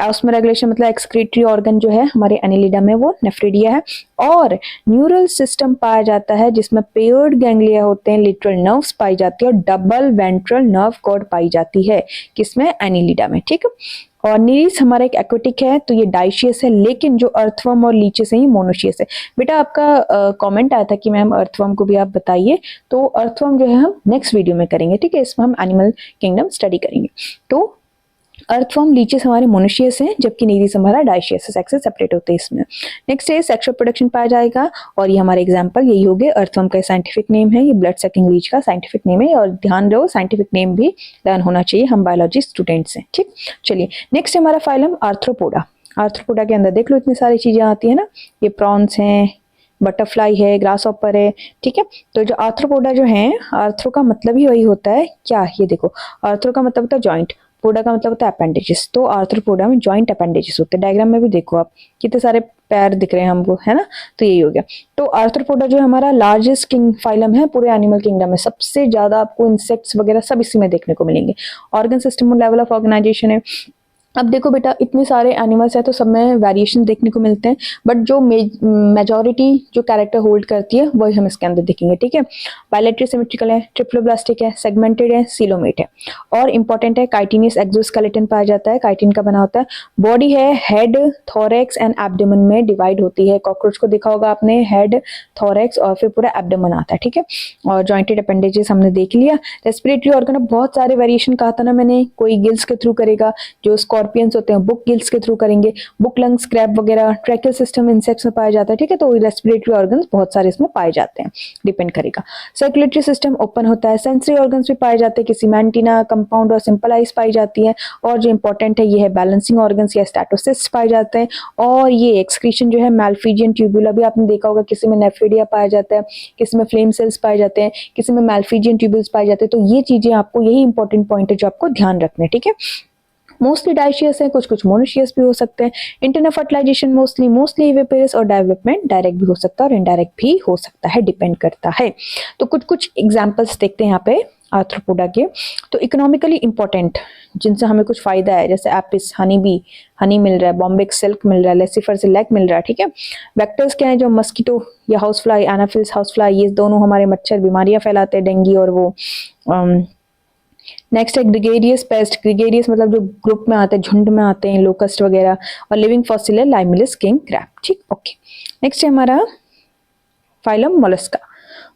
ऑस्मो रेगुलेशन मतलब एक्सक्रीटरी ऑर्गन जो है हमारे एनिलिडा में वो नेफ्रिडिया है। और न्यूरल सिस्टम पाया जाता है जिसमें पेयर्ड गैंग्लिया होते हैं, लिटरल नर्व्स पाई जाती है, और डबल वेंट्रल नर्व कॉर्ड पाई जाती है, किसमें, एनिलिडा में, ठीक है। और नीरिस हमारा एक एक्वेटिक है, तो ये डाइशियस है, लेकिन जो अर्थवर्म और लीचेस है ये मोनोशियस है। बेटा आपका कमेंट आया था कि मैम अर्थवर्म को भी आप बताइए, तो अर्थवर्म जो है हम नेक्स्ट वीडियो में करेंगे, ठीक है। इसमें हम एनिमल किंगडम स्टडी करेंगे। तो अर्थवर्म लीचेस हमारे मोनोशियस हैं, जबकि नीरिस हमारा डाइशियस है, सेक्सेस सेपरेट होते हैं इसमें। नेक्स्ट है सेक्सुअल प्रोडक्शन पाया जाएगा, और ये हमारे एग्जांपल यही हो गए। अर्थवर्म का साइंटिफिक नेम है, ये ब्लड सकिंग लीच का साइंटिफिक नेम है, और ध्यान रहो साइंटिफिक नेम भी लर्न होना चाहिए, हम बायोलॉजी स्टूडेंट्स हैं, ठीक। चलिए नेक्स्ट है हमारा फाइलम आर्थ्रोपोडा। आर्थ्रोपोडा के अंदर देख लो इतनी सारी चीजें आती है ना, ये प्रॉन्स हैं, बटरफ्लाई है, ग्रास हॉपर है, ठीक है। तो जो आर्थ्रोपोडा जो है, आर्थ्रो का मतलब ही वही होता है क्या, ये देखो आर्थ्रो का मतलब होता है जॉइंट, पोडा का मतलब होता है अपेंडेजेस, तो आर्थ्रोपोडा में जॉइंट अपेंडेजेस होते हैं। डायग्राम में भी देखो आप कितने सारे पैर दिख रहे हैं हमको, है ना, तो यही हो गया। तो आर्थ्रोपोडा जो हमारा लार्जेस्ट किंग फाइलम है पूरे एनिमल किंगडम में, सबसे ज्यादा आपको इंसेक्ट्स वगैरह सब इसी में देखने को मिलेंगे। Organ system level of organisation है, अब देखो बेटा, इतने सारे एनिमल्स हैं तो सब में वेरिएशन देखने को मिलते हैं, बट जो मेजॉरिटी जो कैरेक्टर होल्ड करती है वही हम इसके अंदर देखेंगे, ठीक है। बायलेटरल सिमेट्रिकल है, ट्रिप्लोब्लास्टिक है, सेगमेंटेड है, सीलोमेट है, और इंपॉर्टेंट है काइटिनियस एक्सोस्केलेटन पाया जाता है, काइटिन का बना होता है। बॉडी है हेड, थोरेक्स एंड एब्डोमेन में डिवाइड होती है। कॉकरोच को देखा होगा आपने, हेड, थोरेक्स और फिर पूरा एब्डोमेन आता है, ठीक है। और जॉइंटेड अपेंडेजेस हमने देख लिया। रेस्पिरेटरी ऑर्गन बहुत सारे वेरिएशन कहा था ना मैंने, कोई गिल्स के थ्रू करेगा, जो स्कॉर्पियंस होते हैं बुक गिल्स के थ्रू करेंगे, बुक लंग्स, क्रैब वगैरह, ट्रैकियल सिस्टम इंसेक्ट्स में पाया जाता है, ठीक है। तो रेस्पिरेटरी ऑर्गन्स बहुत सारे इसमें पाए जाते हैं, डिपेंड करेगा। सर्कुलेटरी सिस्टम ओपन होता है, सेंसरी ऑर्गन्स भी पाए जाते हैं, किसी मैंटिना, कंपाउंड और सिंपल आइज पाई जाती है। और जो इंपॉर्टेंट है ये है बैलेंसिंग ऑर्गन्स या स्टैटोसिस्ट पाए जाते हैं। और ये एक्सक्रीशन जो है मैल्फिजियन ट्यूबुला भी आपने देखा होगा, किसी में नेफ्रिडिया पाया जाता है, किसी में फ्लेम सेल्स पाए जाते हैं, किसी में मैल्फिजियन ट्यूबुल्स पाए जाते हैं। तो ये चीजें आपको, यही इंपॉर्टेंट पॉइंट है जो आपको ध्यान रखना है, ठीक है। मोस्टली डाइशियस है, कुछ कुछ मोनोशियस भी हो सकते हैं। इंटरनल फर्टिलाइजेशन मोस्टली इवेपेरस, और डेवलपमेंट डायरेक्ट भी हो सकता है और इनडायरेक्ट भी हो सकता है, डिपेंड करता है। तो कुछ कुछ एग्जांपल्स देखते हैं यहाँ पे आर्थ्रोपोडा के। तो इकोनॉमिकली इंपॉर्टेंट जिनसे हमें कुछ फायदा है, जैसे एपिस, हनी बी, हनी मिल रहा है, बॉम्बेक सिल्क मिल रहा है, लेसिफर से लेग मिल रहा है, ठीक है। वेक्टर्स क्या है, जो मस्कीटो या हाउस फ्लाई, एनाफिल्स हाउस फ्लाई, ये दोनों हमारे मच्छर बीमारियां फैलाते हैं, डेंगू और वो। नेक्स्ट है ग्रिगेरियस पेस्ट, ग्रिगेरियस मतलब जो ग्रुप में आते हैं, झुंड में आते हैं, लोकस्ट वगैरह। और लिविंग फॉसिल है लाइमिलिस किंग क्रैब, ठीक, ओके। नेक्स्ट है हमारा फाइलम मोलस्का।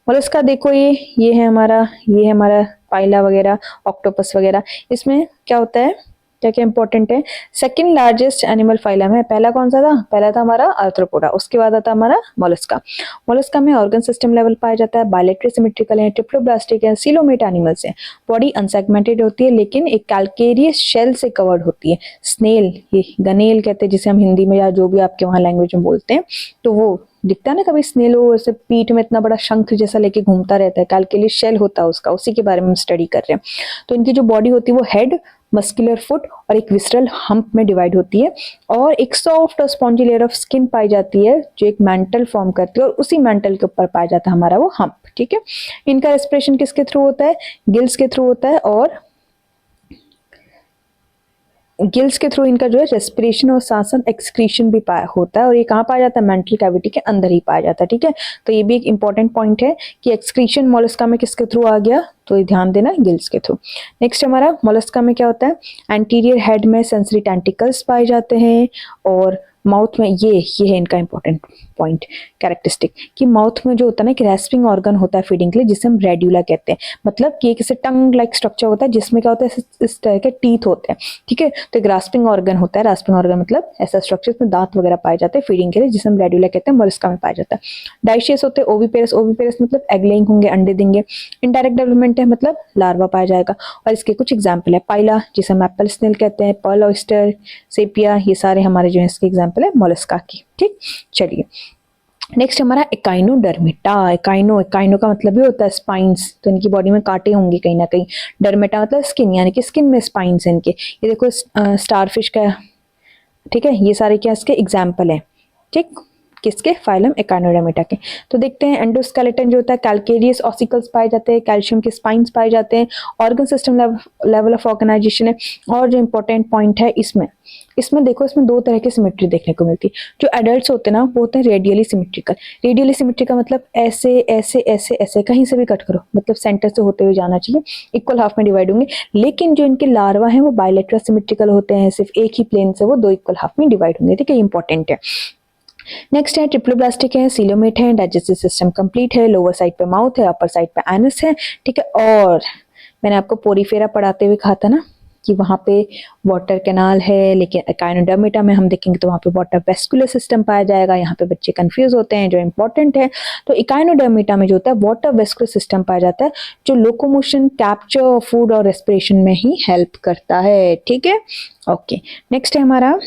मोलस्का देखो, ये है हमारा, ये है हमारा फाइला वगैरह, ऑक्टोपस वगैरह। इसमें क्या होता है, क्या क्या इंपॉर्टेंट है, सेकंड लार्जेस्ट एनिमल फाइलम है। पहला कौन सा था, पहला था हमारा आर्थ्रोपोडा, उसके बाद आता हमारा मोलस्का। मोलस्का में ऑर्गन सिस्टम लेवल पाया जाता है, बायलेटरल सिमेट्रिकल है, ट्रिप्लोब्लास्टिक है, सीलोमेट एनिमल्स है। बॉडी अनसेगमेंटेड होती है लेकिन एक कैल्केरियस शेल से कवर्ड होती है। स्नेल, ये गनेल कहते हैं जिसे हम हिंदी में या जो भी आपके वहाँ लैंग्वेज में बोलते हैं, तो वो दिखता है ना कभी स्नेल, वो ऐसे पीठ में इतना बड़ा शंख जैसा लेके घूमता रहता है, कैल्केरियस शेल होता है उसका, उसी के बारे में हम स्टडी कर रहे हैं। तो इनकी जो बॉडी होती है वो हेड, मस्कुलर फुट और एक विसरल हम्प में डिवाइड होती है। और एक सॉफ्ट और स्पॉन्जी लेयर ऑफ स्किन पाई जाती है जो एक मेंटल फॉर्म करती है, और उसी मेंटल के ऊपर पाया जाता है हमारा वो हम्प, ठीक है। इनका रेस्पिरेशन किसके थ्रू होता है, गिल्स के थ्रू होता है, और गिल्स के थ्रू इनका जो है रेस्पिरेशन और साथ साथ एक्सक्रीशन भी होता है। और ये कहाँ पाया जाता है, मेंटल कैविटी के अंदर ही पाया जाता है, ठीक है। तो ये भी एक इंपॉर्टेंट पॉइंट है कि एक्सक्रीशन मोलस्का में किसके थ्रू आ गया, तो ये ध्यान देना, गिल्स के थ्रू। नेक्स्ट हमारा मोलस्का में क्या होता है, एंटीरियर हेड में सेंसरी टेंटिकल्स पाए जाते हैं, और माउथ में ये है इनका इंपॉर्टेंट पॉइंट, कैरेक्टरिस्टिक, कि माउथ में जो होता है ना, कि रेस्पिंग ऑर्गन होता है फीडिंग के लिए, जिसे हम रेड्यूला कहते हैं। मतलब कि एक ऐसे टंग लाइक स्ट्रक्चर होता है जिसमें क्या होता है, इस तरह के टीथ होते हैं, ठीक है। तो एक रास्पिंग ऑर्गन होता है, रास्पिंग ऑर्गन मतलब ऐसा स्ट्रक्चर में दांत वगैरह पाए जाते हैं फीडिंग के लिए, जिसे हम रेड्यूला कहते हैं, मोलस्का में पाया जाता है। डाइशियस होते हैं ओविपेरस, ओविपेरस मतलब एग लेइंग होंगे, अंडे देंगे। इनडायरेक्ट डेवलपमेंट है मतलब लार्वा पाया जाएगा। और इसके कुछ एग्जाम्पल है, पाइला जिसे हम एप्पल स्नेल कहते हैं, पर्ल ऑयस्टर, सेपिया, ये सारे हमारे जो है इसके एग्जाम्पल है मोलस्का की, ठीक। चलिए नेक्स्ट हमारा एकाइनोडर्मिटा। एकाइनो का मतलब भी होता है स्पाइंस, तो इनकी बॉडी में कांटे होंगे कहीं ना कहीं। डर्मेटा मतलब स्किन, यानी कि स्किन में स्पाइंस हैं इनके। ये देखो स्टारफिश का, ठीक है, ये सारे क्या इसके एग्जाम्पल है, ठीक, किसके, फाइलम एकाइनोडर्मिटा के। तो देखते हैं एंडोस्केलेटन जो होता है, कैल्केरियस ऑसिकल्स पाए जाते हैं, कैल्शियम के स्पाइंस पाए जाते हैं, organ system level of organisation है। और जो इंपॉर्टेंट पॉइंट है इसमें देखो, इसमें दो तरह की सिमेट्री देखने को मिलती है। जो एडल्ट्स होते हैं ना वो होते हैं रेडियली सिमेट्रिकल। रेडियली सिमेट्रिकल मतलब ऐसे ऐसे ऐसे ऐसे, कहीं से भी कट करो, मतलब सेंटर से होते हुए जाना चाहिए, इक्वल हाफ में डिवाइड होंगे। लेकिन जो इनके लार्वा हैं वो बायलेटरल सिमेट्रिकल होते हैं, सिर्फ एक ही प्लेन से वो दो इक्वल हाफ में डिवाइड होंगे, ठीक है, इंपॉर्टेंट है। नेक्स्ट है ट्रिप्लोब्लास्टिक है, सीलोमेट है, डाइजेस्टिव सिस्टम कंप्लीट है, लोअर साइड पे माउथ है, अपर साइड पे एनस है, ठीक है। और मैंने आपको पोरीफेरा पढ़ाते हुए कहा था ना कि वहाँ पे वाटर कैनाल है, लेकिन एकाइनोडर्मिटा में हम देखेंगे तो वहाँ पे वाटर वेस्कुलर सिस्टम पाया जाएगा। यहाँ पे बच्चे कंफ्यूज होते हैं, जो इंपॉर्टेंट है। तो एकाइनोडर्मिटा में जो होता है वाटर वेस्कुलर सिस्टम पाया जाता है, जो लोकोमोशन, कैप्चर, फूड और रेस्पिरेशन में ही हेल्प करता है, ठीक है, ओके। नेक्स्ट है हमारा,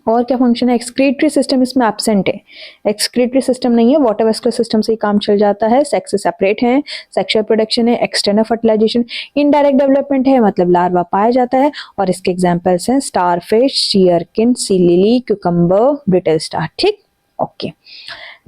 और क्या फंक्शन है, एक्सक्रीटरी सिस्टम इसमें एब्सेंट है, एक्सक्रीटरी सिस्टम नहीं है, वाटर वेस्कुलर सिस्टम से ही काम चल जाता है। सेक्स से सेपरेट है, सेक्सुअल प्रोडक्शन है, एक्सटर्नल फर्टिलाइजेशन, इनडायरेक्ट डेवलपमेंट है, मतलब लार्वा पाया जाता है। और इसके एग्जांपल्स हैं starfish, sea urchin, sea lily, cucumber, brittle star, ठीक, ओके।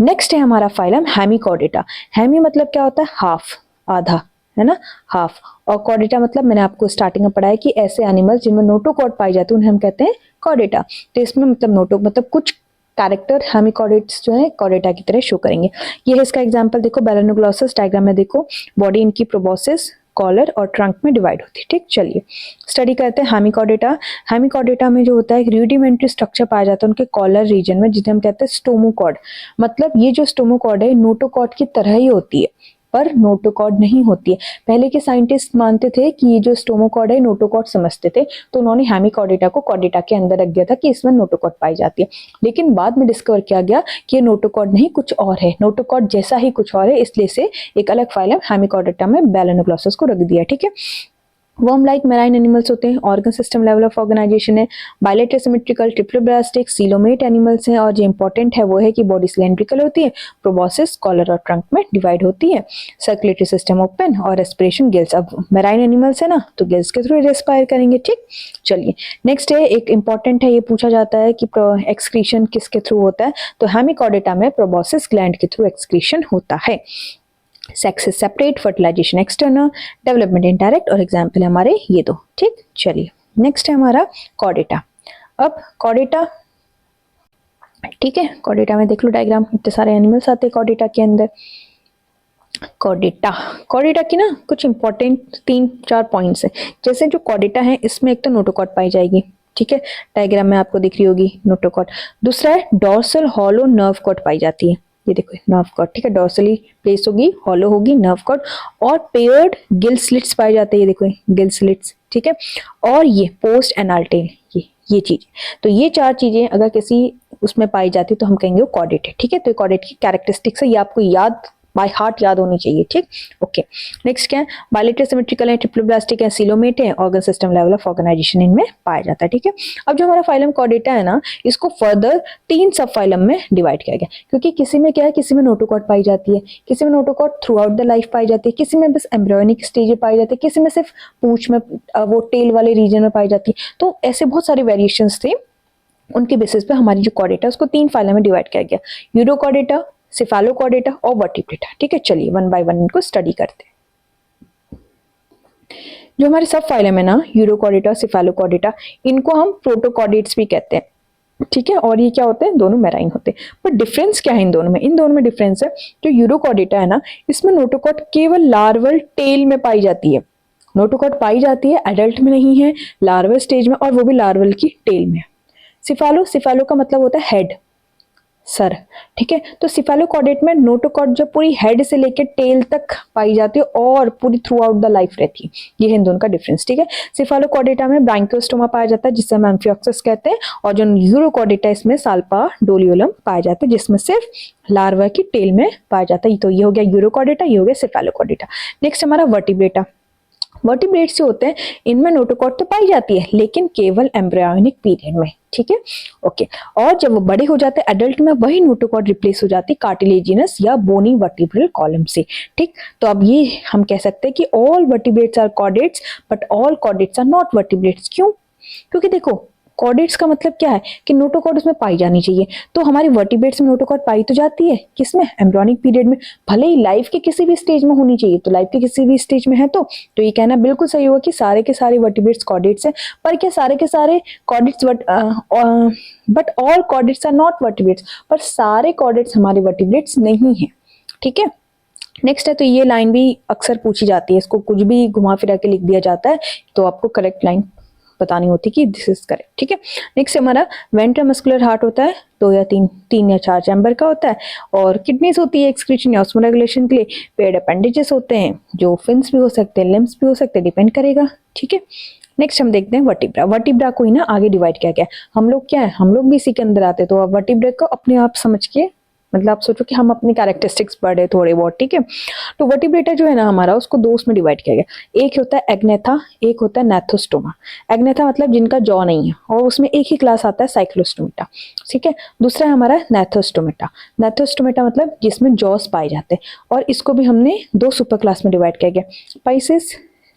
नेक्स्ट है हमारा फाइलम हेमिकॉर्डेटा। हेमी मतलब क्या होता है, हाफ, आधा, है ना, हाफ। और कॉर्डेटा मतलब मैंने आपको स्टार्टिंग में पढ़ाया कि ऐसे एनिमल्स जिनमें नोटोकॉर्ड पाई जाती है उन्हें हम कहते हैं कॉर्डेटा। तो इसमें मतलब नोटो मतलब कुछ कैरेक्टर हेमिकॉर्डेट्स जो है कॉर्डेटा की तरह शो करेंगे। ये है इसका एग्जांपल, देखो बैलेनोग्लॉसस, डायग्राम में देखो बॉडी इनकी प्रोबोसिस, कॉलर और ट्रंक में डिवाइड होती है। ठीक, चलिए स्टडी करते हैं हेमिकॉर्डेटा। हेमिकॉर्डेटा में जो होता है एक रूडिमेंट्री स्ट्रक्चर पाया जाता है उनके कॉलर रीजन में, जिसे हम कहते हैं स्टोमोकॉर्ड। मतलब ये जो स्टोमोकॉर्ड है नोटोकॉर्ड की तरह ही होती है पर नोटोकॉर्ड नहीं होती है। पहले के साइंटिस्ट मानते थे कि ये जो स्टोमोकॉर्ड है नोटोकॉर्ड समझते थे, तो उन्होंने हेमिकॉर्डेटा को कॉर्डेटा के अंदर रख दिया था कि इसमें नोटोकॉर्ड पाई जाती है। लेकिन बाद में डिस्कवर किया गया कि ये नोटोकॉर्ड नहीं कुछ और है, नोटोकॉर्ड जैसा ही कुछ और है, इसलिए से एक अलग फाइलम हेमिकॉर्डेटा में बैलेनोग्लॉसस को रख दिया। ठीक है, वर्म लाइक मैराइन एनिमल्स होते हैं, organ system level of organisation है, bilateral symmetrical, triploblastic, coelomate animals हैं, और जो इंपॉर्टेंट है वो है कि बॉडी सिलेंड्रिकल होती है, प्रोबोसिस, कॉलर और ट्रंक में डिवाइड होती है, सर्कुलेटरी सिस्टम ओपन और रेस्पिरेशन गिल्स। अब मैराइन एनिमल्स है ना तो गिल्स के थ्रू रेस्पायर करेंगे। ठीक, चलिए नेक्स्ट है, एक इंपॉर्टेंट है, ये पूछा जाता है कि एक्सक्रीशन किसके थ्रू होता है, तो हेमिकॉर्डेटा में प्रोबोसिस ग्लैंड के थ्रू एक्सक्रीशन होता है। Sex separate, fertilisation external, development indirect, और एग्जाम्पल है हमारे ये दो। ठीक, चलिए नेक्स्ट है हमारा कॉर्डेटा। अब कॉर्डेटा, ठीक है, कॉर्डेटा में देख लो डायग्राम, इतने सारे एनिमल्स आते हैं कॉर्डेटा के अंदर। कॉर्डेटा, कॉर्डेटा की ना कुछ इंपॉर्टेंट 3-4 पॉइंट्स है। जैसे जो कॉर्डेटा है इसमें एक तो नोटोकॉर्ड पाई जाएगी, ठीक है, डायग्राम में आपको दिख रही होगी नोटोकॉर्ड। दूसरा है डॉर्सल हॉलो नर्व कॉर्ड पाई जाती है, ये देखो नर्व कॉर्ड, ठीक है, डॉर्सली प्लेस होगी, हॉलो होगी नर्व कॉर्ड, और पेयर्ड गिल स्लिट्स पाए जाते हैं, ये देखो गिल स्लिट्स, ठीक है, और ये पोस्ट एनाल टेल, ये चीज। तो ये 4 चीजें अगर किसी उसमें पाई जाती तो हम कहेंगे वो कॉर्डेट है। ठीक है, तो कॉर्डेट की कैरेक्टरिस्टिक्स है, ये आपको याद बाय हार्ट याद होनी चाहिए। ठीक, ओके, नेक्स्ट क्या है, बायलेटरल सिमेट्रिकल है, ट्रिप्लोब्लास्टिक है, सीलोमेट है, organ system level of organisation इनमें पाया जाता है। ठीक है, अब जो हमारा फाइलम कॉर्डेटा है ना, इसको फर्दर 3 सब फाइलम में डिवाइड किया गया, क्योंकि किसी में क्या है, किसी में नोटोकॉर्ड पाई जाती है, किसी में notochord throughout the life पाई जाती है, किसी में बस एम्ब्रियोनिक स्टेज में पाई जाती है, किसी में सिर्फ पूंछ में वो टेल वाले रीजन में पाई जाती है। तो ऐसे बहुत सारे वेरिएशंस थे, उनके बेसिस पे हमारी जो कॉर्डेटा उसको 3 फाइलम में डिवाइड किया गया, यूरोकॉर्डेटा, सिफालोकॉर्डेटा और वर्टिब्रेटा। ठीक है, चलिए वन बाय वन इनको स्टडी करते हैं। जो हमारे सब फाइलम है ना, यूरोकॉर्डेटा, सिफालोकॉर्डेटा, इनको हम प्रोटोकॉर्डेट्स भी कहते हैं। ठीक है, और ये क्या होते हैं, दोनों मैराइन होते हैं। पर डिफरेंस क्या है इन दोनों में, इन दोनों में डिफरेंस है, जो यूरोकॉर्डेटा है ना, इसमें नोटोकॉर्ड केवल लार्वल टेल में पाई जाती है, नोटोकॉर्ड पाई जाती है एडल्ट में नहीं है, लार्वल स्टेज में, और वो भी लार्वल की टेल में। सिफालो का मतलब होता है हेड, सर। ठीक है, तो सिफालोकॉर्डेट में नोटोकॉर्ड जो पूरी हेड से लेकर टेल तक पाई जाती है और पूरी थ्रू आउट द लाइफ रहती है। ये है इन दोनों का डिफरेंस। ठीक है, सिफालोकॉर्डेटा में ब्रांकियोस्टोमा पाया जाता है जिससे हम एम्फियोक्सस कहते हैं, और जो यूरोकॉर्डेटा इसमें साल्पा डोलियोलम पाया जाता है जिसमें सिर्फ लार्वा की टेल में पाया जाता है। तो ये हो गया यूरोकॉर्डेटा, ये हो गया सिफालोकॉर्डेटा। नेक्स्ट हमारा वर्टिब्रेटा। वर्टिब्रेट्स जो होते हैं इनमें नोटोकॉर्ड तो पाई जाती है लेकिन केवल एम्ब्रियोनिक पीरियड में। ठीक है, ओके, और जब वो बड़े हो जाते हैं एडल्ट में, वही नोटोकॉर्ड रिप्लेस हो जाती है कार्टिलेजिनस या बोनी वर्टिब्रल कॉलम से। ठीक, तो अब ये हम कह सकते हैं कि all vertebrates are chordates but all chordates are not vertebrates. क्यों? क्योंकि देखो कॉर्डेट्स का मतलब क्या है कि नोटोकॉर्ड उसमें पाई जानी चाहिए, तो हमारी वर्टिब्रेट्स में नोटोकॉर्ड पाई तो जाती है, किसमें, एम्ब्रियोनिक पीरियड में, भले ही लाइफ के किसी भी स्टेज में होनी चाहिए, तो लाइफ के किसी भी स्टेज में है तो ये कहना बिल्कुल सही होगा कि सारे के सारे वर्टिब्रेट्स कॉर्डेट्स हैं। पर क्या सारे के सारे chordates but all chordates are not vertebrates, पर सारे कॉर्डेट्स हमारे वर्टिब्रेट्स नहीं है। ठीक है, नेक्स्ट है, तो ये लाइन भी अक्सर पूछी जाती है, इसको कुछ भी घुमा फिरा के लिख दिया जाता है तो आपको करेक्ट लाइन बतानी होती कि दिस इज करेक्ट। ठीक है, नेक्स्ट हमारा वेंट्रल मस्कुलर हार्ट होता है, 2 या 3 या 4 चैम्बर का होता है, और किडनीज होती है एक्सक्रीशन या ऑस्मोरेगुलेशन के लिए, पेड अपेंडेजेस होते हैं जो फिन्स भी हो सकते हैं, लिम्स भी हो सकते हैं, डिपेंड करेगा। ठीक है, नेक्स्ट हम देखते हैं वर्टिब्रा। वर्टिब्रा को ही ना आगे डिवाइड किया गया, हम लोग क्या है, हम लोग भी इसी के अंदर आते हैं, तो वर्टिब्रा को अपने आप समझ के, मतलब आप सोचो कि हम अपनी कैरेक्टरिस्टिक्स पढ़ रहे थोड़े बहुत। ठीक है, तो वर्टिब्रेटा जो है ना हमारा, उसको 2 में डिवाइड किया गया, एक होता है एग्नेथा, एक होता है नेथोस्टोमा। एग्नेथा मतलब जिनका जॉ नहीं है, और उसमें एक ही क्लास आता है साइक्लोस्टोमेटा। ठीक है, दूसरा है हमारा नेथोस्टोमेटा। नेथोस्टोमेटा मतलब जिसमें जॉस पाए जाते हैं, और इसको भी हमने 2 सुपर क्लास में डिवाइड किया गया, पाइसेस,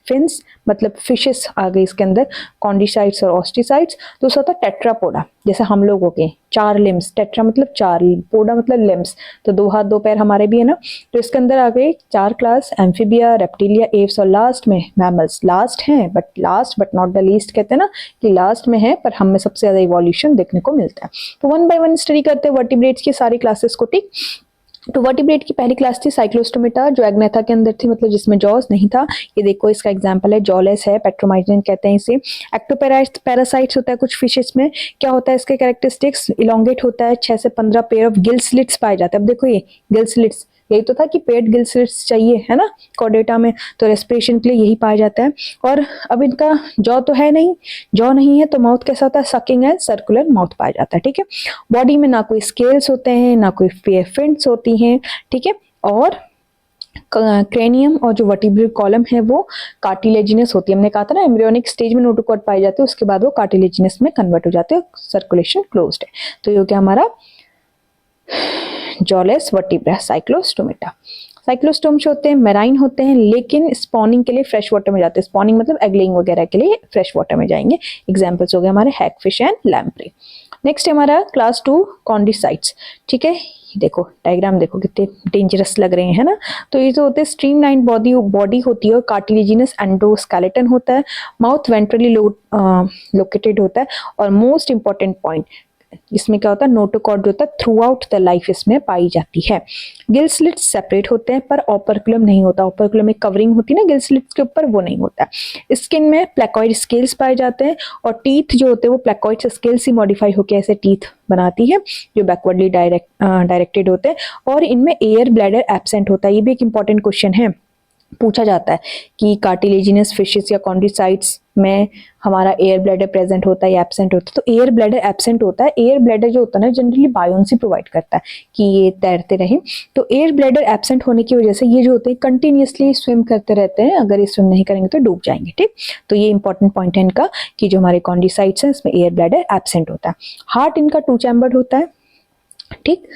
फिन्स मतलब फिशेस आ गई इसके अंदर, कॉन्डिसाइट्स और ऑस्टिसाइट्स। दूसरा होता है टेट्रापोडा, जैसे हम लोगों के 4 लिम्स, टेट्रा मतलब 4, पोडा मतलब लिम्स, तो 2 हाथ 2 पैर हमारे भी है ना। तो इसके अंदर आ गए 4 क्लास, एम्फीबिया, रेप्टिलिया, एव्स और लास्ट में मैमल्स। लास्ट हैं last but not the least, कहते हैं ना कि लास्ट में है पर हम में सबसे ज्यादा इवोल्यूशन देखने को मिलता है। तो 1 बाय 1 स्टडी करते हैं वर्टिब्रेट्स की सारी क्लासेस को, ठीक। तो वर्टिब्रेट की पहली क्लास थी साइक्लोस्टोमेटा, जो एग्नेथा के अंदर थी, मतलब जिसमें जॉस नहीं था। ये देखो इसका एग्जांपल है, जॉलेस है, पेट्रोमाइजन कहते हैं इसे। एक्टोपैरासाइट्स होता है कुछ फिशेस में। क्या होता है इसके कैरेक्टरिस्टिक्स, इलोंगेट होता है, 6 से 15 पेयर ऑफ गिल स्लिट्स पाए जाते हैं। अब देखो ये गिल स्लिट्स, यही तो था कि पेड गिल स्लिट्स चाहिए है ना कॉर्डेटा में, तो रेस्पिरेशन के लिए यही पाया जाता है। और अब इनका जॉ तो है नहीं, जॉ नहीं है तो माउथ कैसा होता है, सकिंग एंड सर्कुलर माउथ पाया जाता है, ठीक है। बॉडी में ना कोई स्केल्स होते हैं, ना कोई फिन्स होती हैं, ठीक है। और क्रेनियम और जो वर्टिब्रल कॉलम है वो कार्टिलेजिनस होती है। हमने कहा था ना एम्ब्रियोनिक स्टेज में नोटोकॉर्ड पाए जाते हैं, उसके बाद वो कार्टिलेजिनस में कन्वर्ट हो जाते हैं, सर्कुलेशन क्लोज्ड है। तो ये हो गया हमारा जॉलेस वर्टिब्रा साइक्लोस्टोमेटा। साइक्लोस्टोम्स होते हैं मेराइन होते हैं, लेकिन स्पॉनिंग के लिए फ्रेश वाटर में जाते हैं। स्पॉनिंग मतलब एगलिंग वगैरह के लिए फ्रेश वाटर में जाएंगे। एग्जांपल्स हो गए हमारे हैगफिश एंड लैम्प्रे। नेक्स्ट हमारा क्लास 2 कॉन्डिसाइट्स, ठीक है। देखो डायग्राम देखो कितने डेंजरस लग रहे हैं ना। तो ये जो होते हैं स्ट्रीमलाइन बॉडी होती है और कार्टिलेजिनस एंडोस्केलेटन होता है। माउथ वेंट्रली लोकेटेड होता है। और मोस्ट इंपॉर्टेंट पॉइंट इसमें क्या होता है, नोटोकॉर्ड जो होता है थ्रू आउट द लाइफ इसमें पाई जाती है। गिल स्लिट्स सेपरेट होते हैं पर ऑपरकुलम नहीं होता। ऑपरकुलम में कवरिंग होती है ना गिल स्लिट्स के ऊपर, वो नहीं होता है। स्किन में प्लेकॉइड स्केल्स पाए जाते हैं और टीथ जो होते हैं वो प्लेकॉइड स्केल्स ही मॉडिफाई होकर ऐसे टीथ बनाती है जो बैकवर्डली डायरेक्टेड होते हैं। और इनमें एयर ब्लैडर एब्सेंट होता है। ये भी एक इंपॉर्टेंट क्वेश्चन है, पूछा जाता है कि कार्टिलेजिनस फिशेस या कॉन्डिसाइट्स में हमारा एयर ब्लैडर प्रेजेंट होता है या एब्सेंट होता है। तो एयर ब्लैडर एब्सेंट होता है। एयर ब्लैडर जो होता है ना जनरली बायोन्सी प्रोवाइड करता है कि ये तैरते रहें। तो एयर ब्लैडर एब्सेंट होने की वजह से ये जो होते हैं कंटिन्यूसली स्विम करते रहते हैं, अगर ये स्विम नहीं करेंगे तो डूब जाएंगे, ठीक। तो ये इंपॉर्टेंट पॉइंट है इनका कि जो हमारे कॉन्डिसाइट्स हैं इसमें एयर ब्लैडर एब्सेंट होता है। हार्ट इनका 2 चैम्बर्ड होता है, ठीक।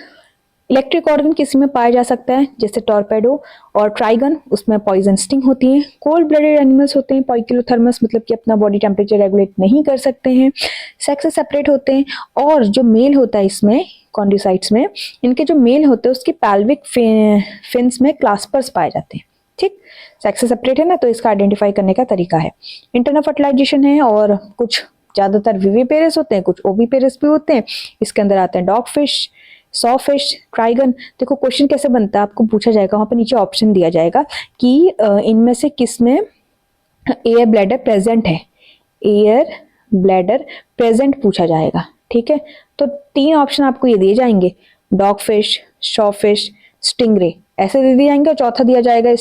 इलेक्ट्रिक ऑर्गन किसी में पाया जा सकता है जैसे टॉर्पेडो और ट्राइगन, उसमें पॉइजन स्टिंग होती है। कोल्ड ब्लडेड एनिमल्स होते हैं पॉइकिलोथर्मस, मतलब कि अपना बॉडी टेम्परेचर रेगुलेट नहीं कर सकते हैं। सेक्स से सेपरेट होते हैं। और जो मेल होता है इसमें कॉन्डिसाइट्स में, इनके जो मेल होते हैं उसके पैल्विक फिन्स में क्लास्पर्स पाए जाते हैं, ठीक। सेक्स से सेपरेट है ना, तो इसका आइडेंटिफाई करने का तरीका है। इंटरनल फर्टिलाइजेशन है और कुछ ज्यादातर विविपेरस होते हैं, कुछ ओविपेरस भी होते हैं। इसके अंदर आते हैं डॉग फिश, सॉ फिश, ट्राइगन। देखो क्वेश्चन कैसे बनता है, आपको पूछा जाएगा, वहां पर नीचे ऑप्शन दिया जाएगा कि इनमें से किस में एयर ब्लैडर प्रेजेंट है। एयर ब्लैडर प्रेजेंट पूछा जाएगा, ठीक है। तो 3 ऑप्शन आपको ये दिए जाएंगे, dog fish, Shaw fish, stingray, ऐसे दे दिए जाएंगे। और चौथा दिया जाएगा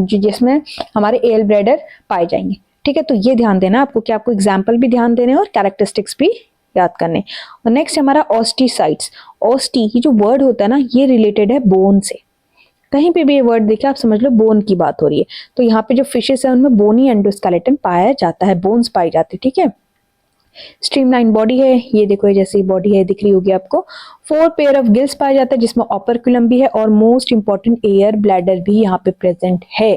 जिसमें हमारे एयर ब्लैडर पाए जाएंगे, ठीक है। तो ये ध्यान देना आपको कि आपको एग्जाम्पल भी ध्यान देने और कैरेक्टरिस्टिक्स भी याद करने। और नेक्स्ट हमारा ऑस्टिसाइट्स। ऑस्टी ये जो वर्ड होता है ना, ये रिलेटेड है बोन से। कहीं पे भी ये वर्ड देखे आप समझ लो बोन की बात हो रही है। तो यहाँ पे जो फिशेस है उनमें बोनी एंडोस्केलेटन पाया जाता है, बोन्स पाई जाती है, ठीक है। स्ट्रीमलाइन बॉडी है, ये देखो ये जैसी बॉडी है दिख रही होगी आपको। 4 पेयर ऑफ गिल्स पाया जाता है जिसमें ऑपरकुलम भी है और मोस्ट इंपॉर्टेंट एयर ब्लैडर भी यहाँ पे प्रेजेंट है,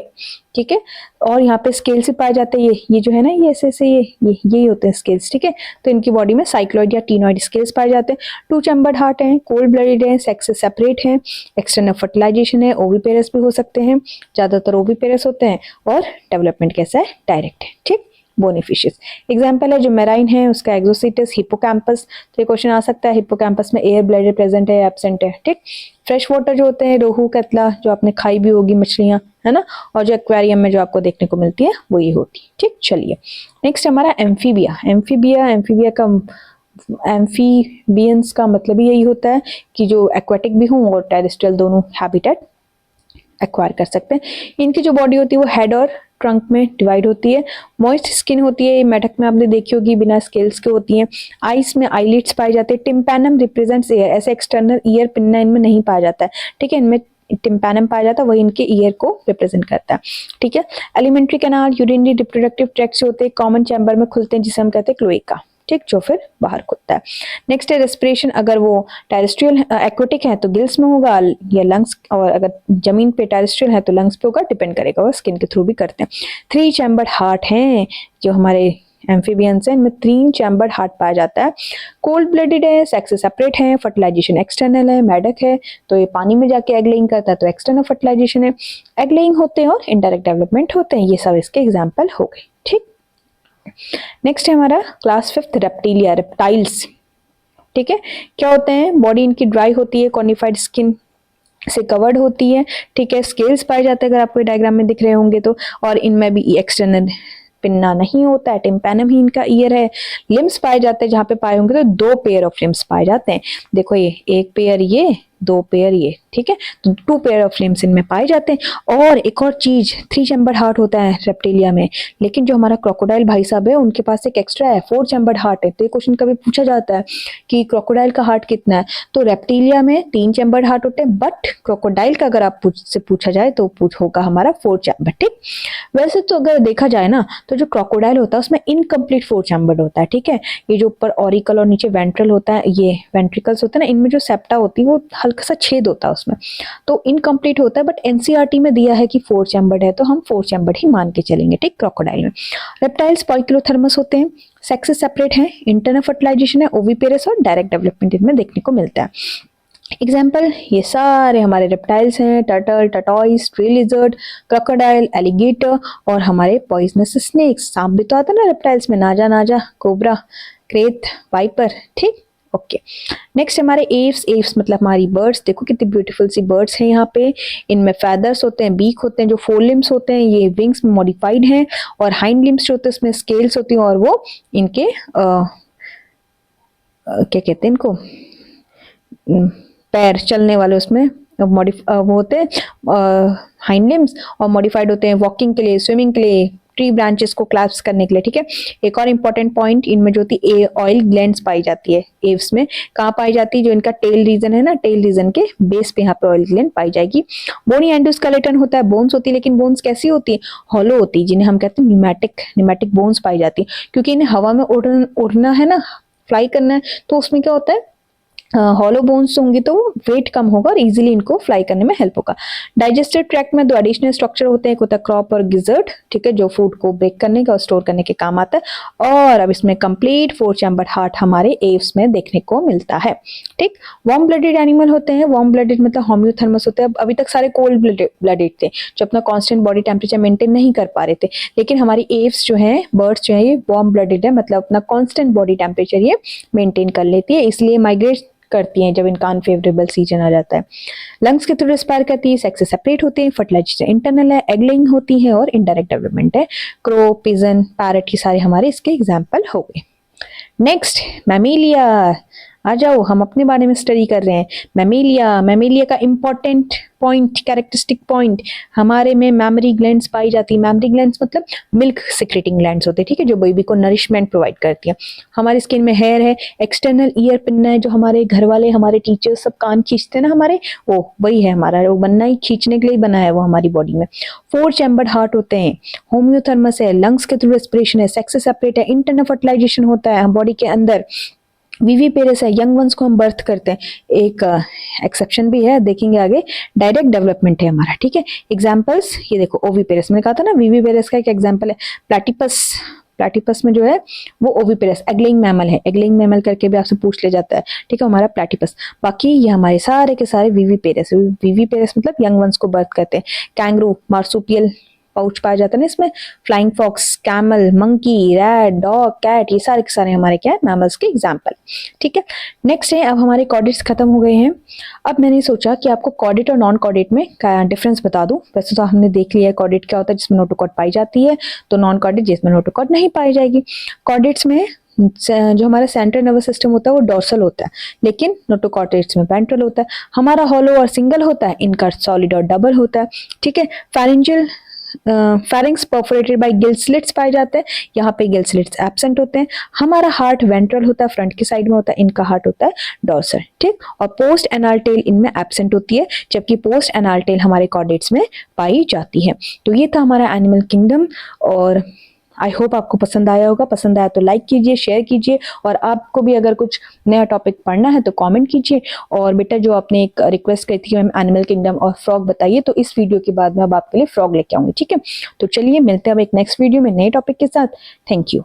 ठीक है। और यहाँ पे स्केल्स भी पाए जाते हैं। ये जो है ना, ये ऐसे ऐसे यही होते हैं स्केल्स, ठीक है। तो इनकी बॉडी में साइक्लॉइड या टीनॉइड स्केल्स पाए जाते हैं। 2 चैम्बर्ड हार्ट है, कोल्ड ब्लडेड है, सेक्स से सेपरेट है, एक्सटर्नल फर्टिलाइजेशन है, ओविपेरस भी हो सकते हैं, ज्यादातर ओविपेरस होते हैं। और डेवलपमेंट कैसा है, डायरेक्ट है, ठीक। बोनी फिशेस एग्जाम्पल है जो मेराइन है उसका एक्सोसिटस, हिप्पोकैम्पस। तो ये क्वेश्चन आ सकता है हिप्पोकैम्पस में एयर ब्लैडर प्रेजेंट है या एब्सेंट है, ठीक। फ्रेश वाटर जो होते हैं रोहू, कतला, जो आपने खाई भी होगी मछलियां, है ना। और जो एक्वेरियम में जो आपको देखने को मिलती है वो ये होती है, ठीक। चलिए नेक्स्ट हमारा एम्फीबिया। एम्फीबिया का एम्फीबियंस का मतलब ही यही होता है कि जो एक्वेटिक भी हों और टेरेस्ट्रियल दोनों हैबिटेट एक्वायर कर सकते हैं। इनकी जो बॉडी होती है वो हेड और ट्रंक में डिवाइड होती है। मॉइस्ट स्किन होती है, मेढक में आपने देखी होगी बिना स्केल्स के होती हैं। आइस में आईलिड्स पाए जाते हैं। टिम्पैनम रिप्रेजेंट्स एयर, ऐसे एक्सटर्नल ईयर पिन्ना इनमें नहीं पाया जाता है, ठीक है। इनमें टिम्पैनम पाया जाता है, वही इनके ईयर को रिप्रेजेंट करता है, ठीक है। Alimentary canal, urinary reproductive tract होते हैं, कॉमन चैम्बर में खुलते हैं जिसे हम कहते हैं क्लोएका, ठीक, जो फिर बाहर कूदता है। नेक्स्ट है रेस्पिरेशन, अगर वो टेरेस्ट्रियल एक्वेटिक है तो गिल्स में होगा या लंग्स, और अगर जमीन पे टेरेस्ट्रियल है तो लंग्स पे होगा, डिपेंड करेगा, वो स्किन के थ्रू भी करते हैं। 3 चैम्बर्ड हार्ट हैं जो हमारे एम्फीबियंस हैं, इनमें 3 चैम्बर्ड हार्ट पाया जाता है। कोल्ड ब्लडेड है, सेक्स से सेपरेट है, फर्टिलाइजेशन एक्सटर्नल है, मेढक है तो ये पानी में जाके एग लेइंग करता है तो एक्सटर्नल फर्टिलाइजेशन है। एग लेइंग होते हैं और इनडायरेक्ट डेवलपमेंट होते हैं, ये सब इसके एग्जाम्पल हो गए। ठीक, नेक्स्ट है हमारा क्लास 5 रेप्टिलिया, रेप्टाइल्स। ठीक है, क्या होते हैं, बॉडी इनकी ड्राई होती है, कॉर्निफाइड स्किन से कवर्ड होती है। ठीक है, स्केल्स पाए जाते हैं अगर आपको डायग्राम में दिख रहे होंगे तो, और इनमें भी एक्सटर्नल पिन्ना नहीं होता है, टिम्पैनम ही इनका ईयर है। लिम्स पाए जाते हैं, जहां पे पाए होंगे तो 2 पेयर ऑफ लिम्स पाए जाते हैं। देखो ये 1 पेयर, ये 2 पेयर ये, ठीक है, तो 2 पेयर ऑफ लिम्स इनमें पाए जाते हैं। और एक और चीज, 3 चैम्बर्ड हार्ट होता है रेप्टिलिया में, लेकिन जो हमारा क्रोकोडाइल भाई साहब है उनके पास एक एक्स्ट्रा है, 4 चैम्बर्ड हार्ट है। तो ये क्वेश्चन कभी पूछा जाता है कि क्रोकोडाइल का हार्ट कितना है, तो रेप्टिलिया में 3 चैम्बर्ड हार्ट होते हैं, बट क्रोकोडाइल का अगर आप से पूछा जाए तो होगा हमारा 4 चैम्बर्ड। ठीक, वैसे तो अगर देखा जाए ना तो जो क्रोकोडाइल होता है उसमें इनकम्प्लीट 4 चैम्बर्ड होता है। ठीक है, ये जो ऊपर ऑरिकल और नीचे वेंट्रल होता है, ये वेंट्रिकल्स होते हैं ना, इनमें जो सेप्टा होती है वो हल्का सा छेद होता है उसमें, तो इनकम्प्लीट होता है। बट एनसीईआरटी में दिया है कि 4 चैम्बर्ड है तो हम 4 चैम्बर्ड ही मान के चलेंगे। ठीक, क्रोकोडाइल में। रेप्टाइल्स पॉइकिलोथर्मस होते हैं, सेक्स से सेपरेट हैं, इंटरनल फर्टिलाइजेशन है, ओविपेरस और डायरेक्ट डेवलपमेंट इनमें देखने को मिलता है। एग्जाम्पल, ये सारे हमारे रेप्टाइल्स हैं, turtle, tortoise, tree lizard, crocodile, alligator और हमारे पॉइजनस स्नेक्स। सांप भी तो आता है ना रेप्टाइल्स में, नाजा नाजा, कोबरा, क्रेत, वाइपर। ठीक, ओके। नेक्स्ट हमारे एव्स, एव्स मतलब हमारी बर्ड्स। देखो कितनी ब्यूटीफुल सी बर्ड्स हैं यहाँ पे, इनमें फेदर्स होते हैं, बीक होते हैं, जो 4 लिम्स होते हैं ये विंग्स में मॉडिफाइड हैं, और हाइंड लिम्स जो होते हैं उसमें स्केल्स होती हैं, और वो इनके क्या कहते हैं इनको, पैर चलने वाले उसमें वो होते हैं हाइंड लिम्स, और मॉडिफाइड होते हैं वॉकिंग के लिए, स्विमिंग के लिए, ट्री ब्रांचेस को क्लैस्प करने के लिए। ठीक है, एक और इंपॉर्टेंट पॉइंट, इनमें जो होती ऑयल ग्लैंड्स पाई जाती है एव्स में, कहाँ पाई जाती है, जो इनका टेल रीजन है ना, टेल रीजन के बेस पे यहाँ पे ऑयल ग्लैंड पाई जाएगी। बोनी एंडोस्केलेटन होता है, बोन्स होती है, लेकिन बोन्स कैसी होती है, हॉलो होती है, जिन्हें हम कहते हैं न्यूमेटिक बोन्स पाई जाती है, क्योंकि इन्हें हवा में उड़ना है ना, फ्लाई करना है, तो उसमें क्या होता है, हॉलो बोन्स होंगी तो वेट कम होगा और इजीली इनको फ्लाई करने में हेल्प होगा। डाइजेस्टिव ट्रैक्ट में 2 एडिशनल स्ट्रक्चर होते हैं, एक होता है क्रॉप और गिजर्ड। ठीक है, जो फूड को ब्रेक करने का और स्टोर करने के काम आता है। और अब इसमें कंप्लीट 4 चैम्बर्ड हार्ट हमारे एव्स में देखने को मिलता है। ठीक, वार्म ब्लडेड एनिमल होते हैं, वार्म ब्लडेड मतलब होम्योथर्मस होते हैं। अभी तक सारे कोल्ड ब्लडेड थे जो अपना कॉन्स्टेंट बॉडी टेम्परेचर मेंटेन नहीं कर पा रहे थे, लेकिन हमारी एव्स जो है, बर्ड्स जो है, ये वार्म ब्लडेड है, मतलब अपना कॉन्स्टेंट बॉडी टेम्परेचर ये मेंटेन कर लेती है, इसलिए माइग्रेट करती हैं जब इनका अनफेवरेबल सीजन आ जाता है। लंग्स के थ्रू रेस्पायर करती है, सेक्स से सेपरेट होते हैं, फर्टिलाइजेशन इंटरनल है, एग लेइंग होती है और इनडायरेक्ट डेवलपमेंट है। क्रो, पिजन, पैरट, ये सारे हमारे इसके एग्जाम्पल हो गए। नेक्स्ट मैमीलिया, आ जाओ, हम अपने बारे में स्टडी कर रहे हैं। मैमीलिया का इंपॉर्टेंट पॉइंट, कैरेक्टरिस्टिक पॉइंट, हमारे में मैमरी ग्लैंड्स पाई जाती है। मैमरी ग्लैंड्स मतलब मिल्क सिक्रेटिंग ग्लैंड्स होते हैं। ठीक है, जो बेबी को नरिशमेंट प्रोवाइड करती है। हमारी स्किन में हेयर है, एक्सटर्नल ईयर पिन है, जो हमारे घर वाले, हमारे टीचर्स सब कान खींचते हैं ना हमारे, वो वही है हमारा, वो बनना ही खींचने के लिए बना है वो हमारी बॉडी में। 4 चैम्बर्ड हार्ट होते हैं, होम्योथर्मस है, लंग्स के थ्रू रेस्पिरेशन है, सेक्स से सेपरेट है, इंटरनल फर्टिलाइजेशन होता है बॉडी के अंदर, विविपेरस है, यंग वंस को हम बर्थ करते हैं। एक एक्सेप्शन भी है, देखेंगे आगे, डायरेक्ट डेवलपमेंट है हमारा। ठीक है, एग्जांपल्स ये देखो, ओविपेरस मैंने कहा था ना, विविपेरस का एक एग्जांपल है प्लेटिपस में जो है वो ओविपेरस एगलेइंग मैमल है, एगलेइंग मैमल करके भी आपसे पूछ ले जाता है। ठीक है, हमारा प्लेटिपस। बाकी ये हमारे सारे के सारे विविपेरस मतलब यंग वंस को बर्थ करते हैं। कैंगरू, मार्सुपियल पाउच पाया जाता है ना इसमें, flying fox, camel, monkey, rat, dog, cat, ये सारे के सारे हमारे क्या है, मैमल्स के एग्जाम्पल। ठीक है, नेक्स्ट है, अब हमारे कॉर्डेट्स खत्म हो गए हैं। अब मैंने सोचा कि आपको कॉर्डेट और नॉन कॉर्डेट में क्या डिफरेंस बता दूं। वैसे तो हमने देख लिया है कॉर्डेट क्या होता है, जिसमें नोटोकॉर्ड पाई जाती है, तो नॉन कॉर्डेट जिसमें नोटोकॉर्ड नहीं पाई जाएगी। कॉर्डेट्स में जो हमारा सेंट्रल नर्वस सिस्टम होता है वो डोर्सल होता है, लेकिन नोटोकॉर्डेट्स में वेंट्रल होता है। हमारा हॉलो और सिंगल होता है, इनका सॉलिड और डबल होता है। ठीक है, pharynx perforated bye gill slits पाए जाते हैं, यहाँ पे गिल स्लिट्स एब्सेंट होते हैं। हमारा हार्ट वेंट्रल होता है, फ्रंट की साइड में होता है, इनका हार्ट होता है डोर्सल। ठीक, और पोस्ट एनाल टेल इनमें एब्सेंट होती है, जबकि पोस्ट एनाल टेल हमारे कॉर्डेट्स में पाई जाती है। तो ये था हमारा एनिमल किंगडम, और आई होप आपको पसंद आया होगा। पसंद आया तो लाइक कीजिए, शेयर कीजिए, और आपको भी अगर कुछ नया टॉपिक पढ़ना है तो कमेंट कीजिए। और बेटा जो आपने एक रिक्वेस्ट करी थी मैम एनिमल किंगडम और फ्रॉग बताइए, तो इस वीडियो के बाद मैं अब आपके लिए फ्रॉग लेके आऊंगी, ठीक है। तो चलिए मिलते हैं अब एक नेक्स्ट वीडियो में नए टॉपिक के साथ। Thank you.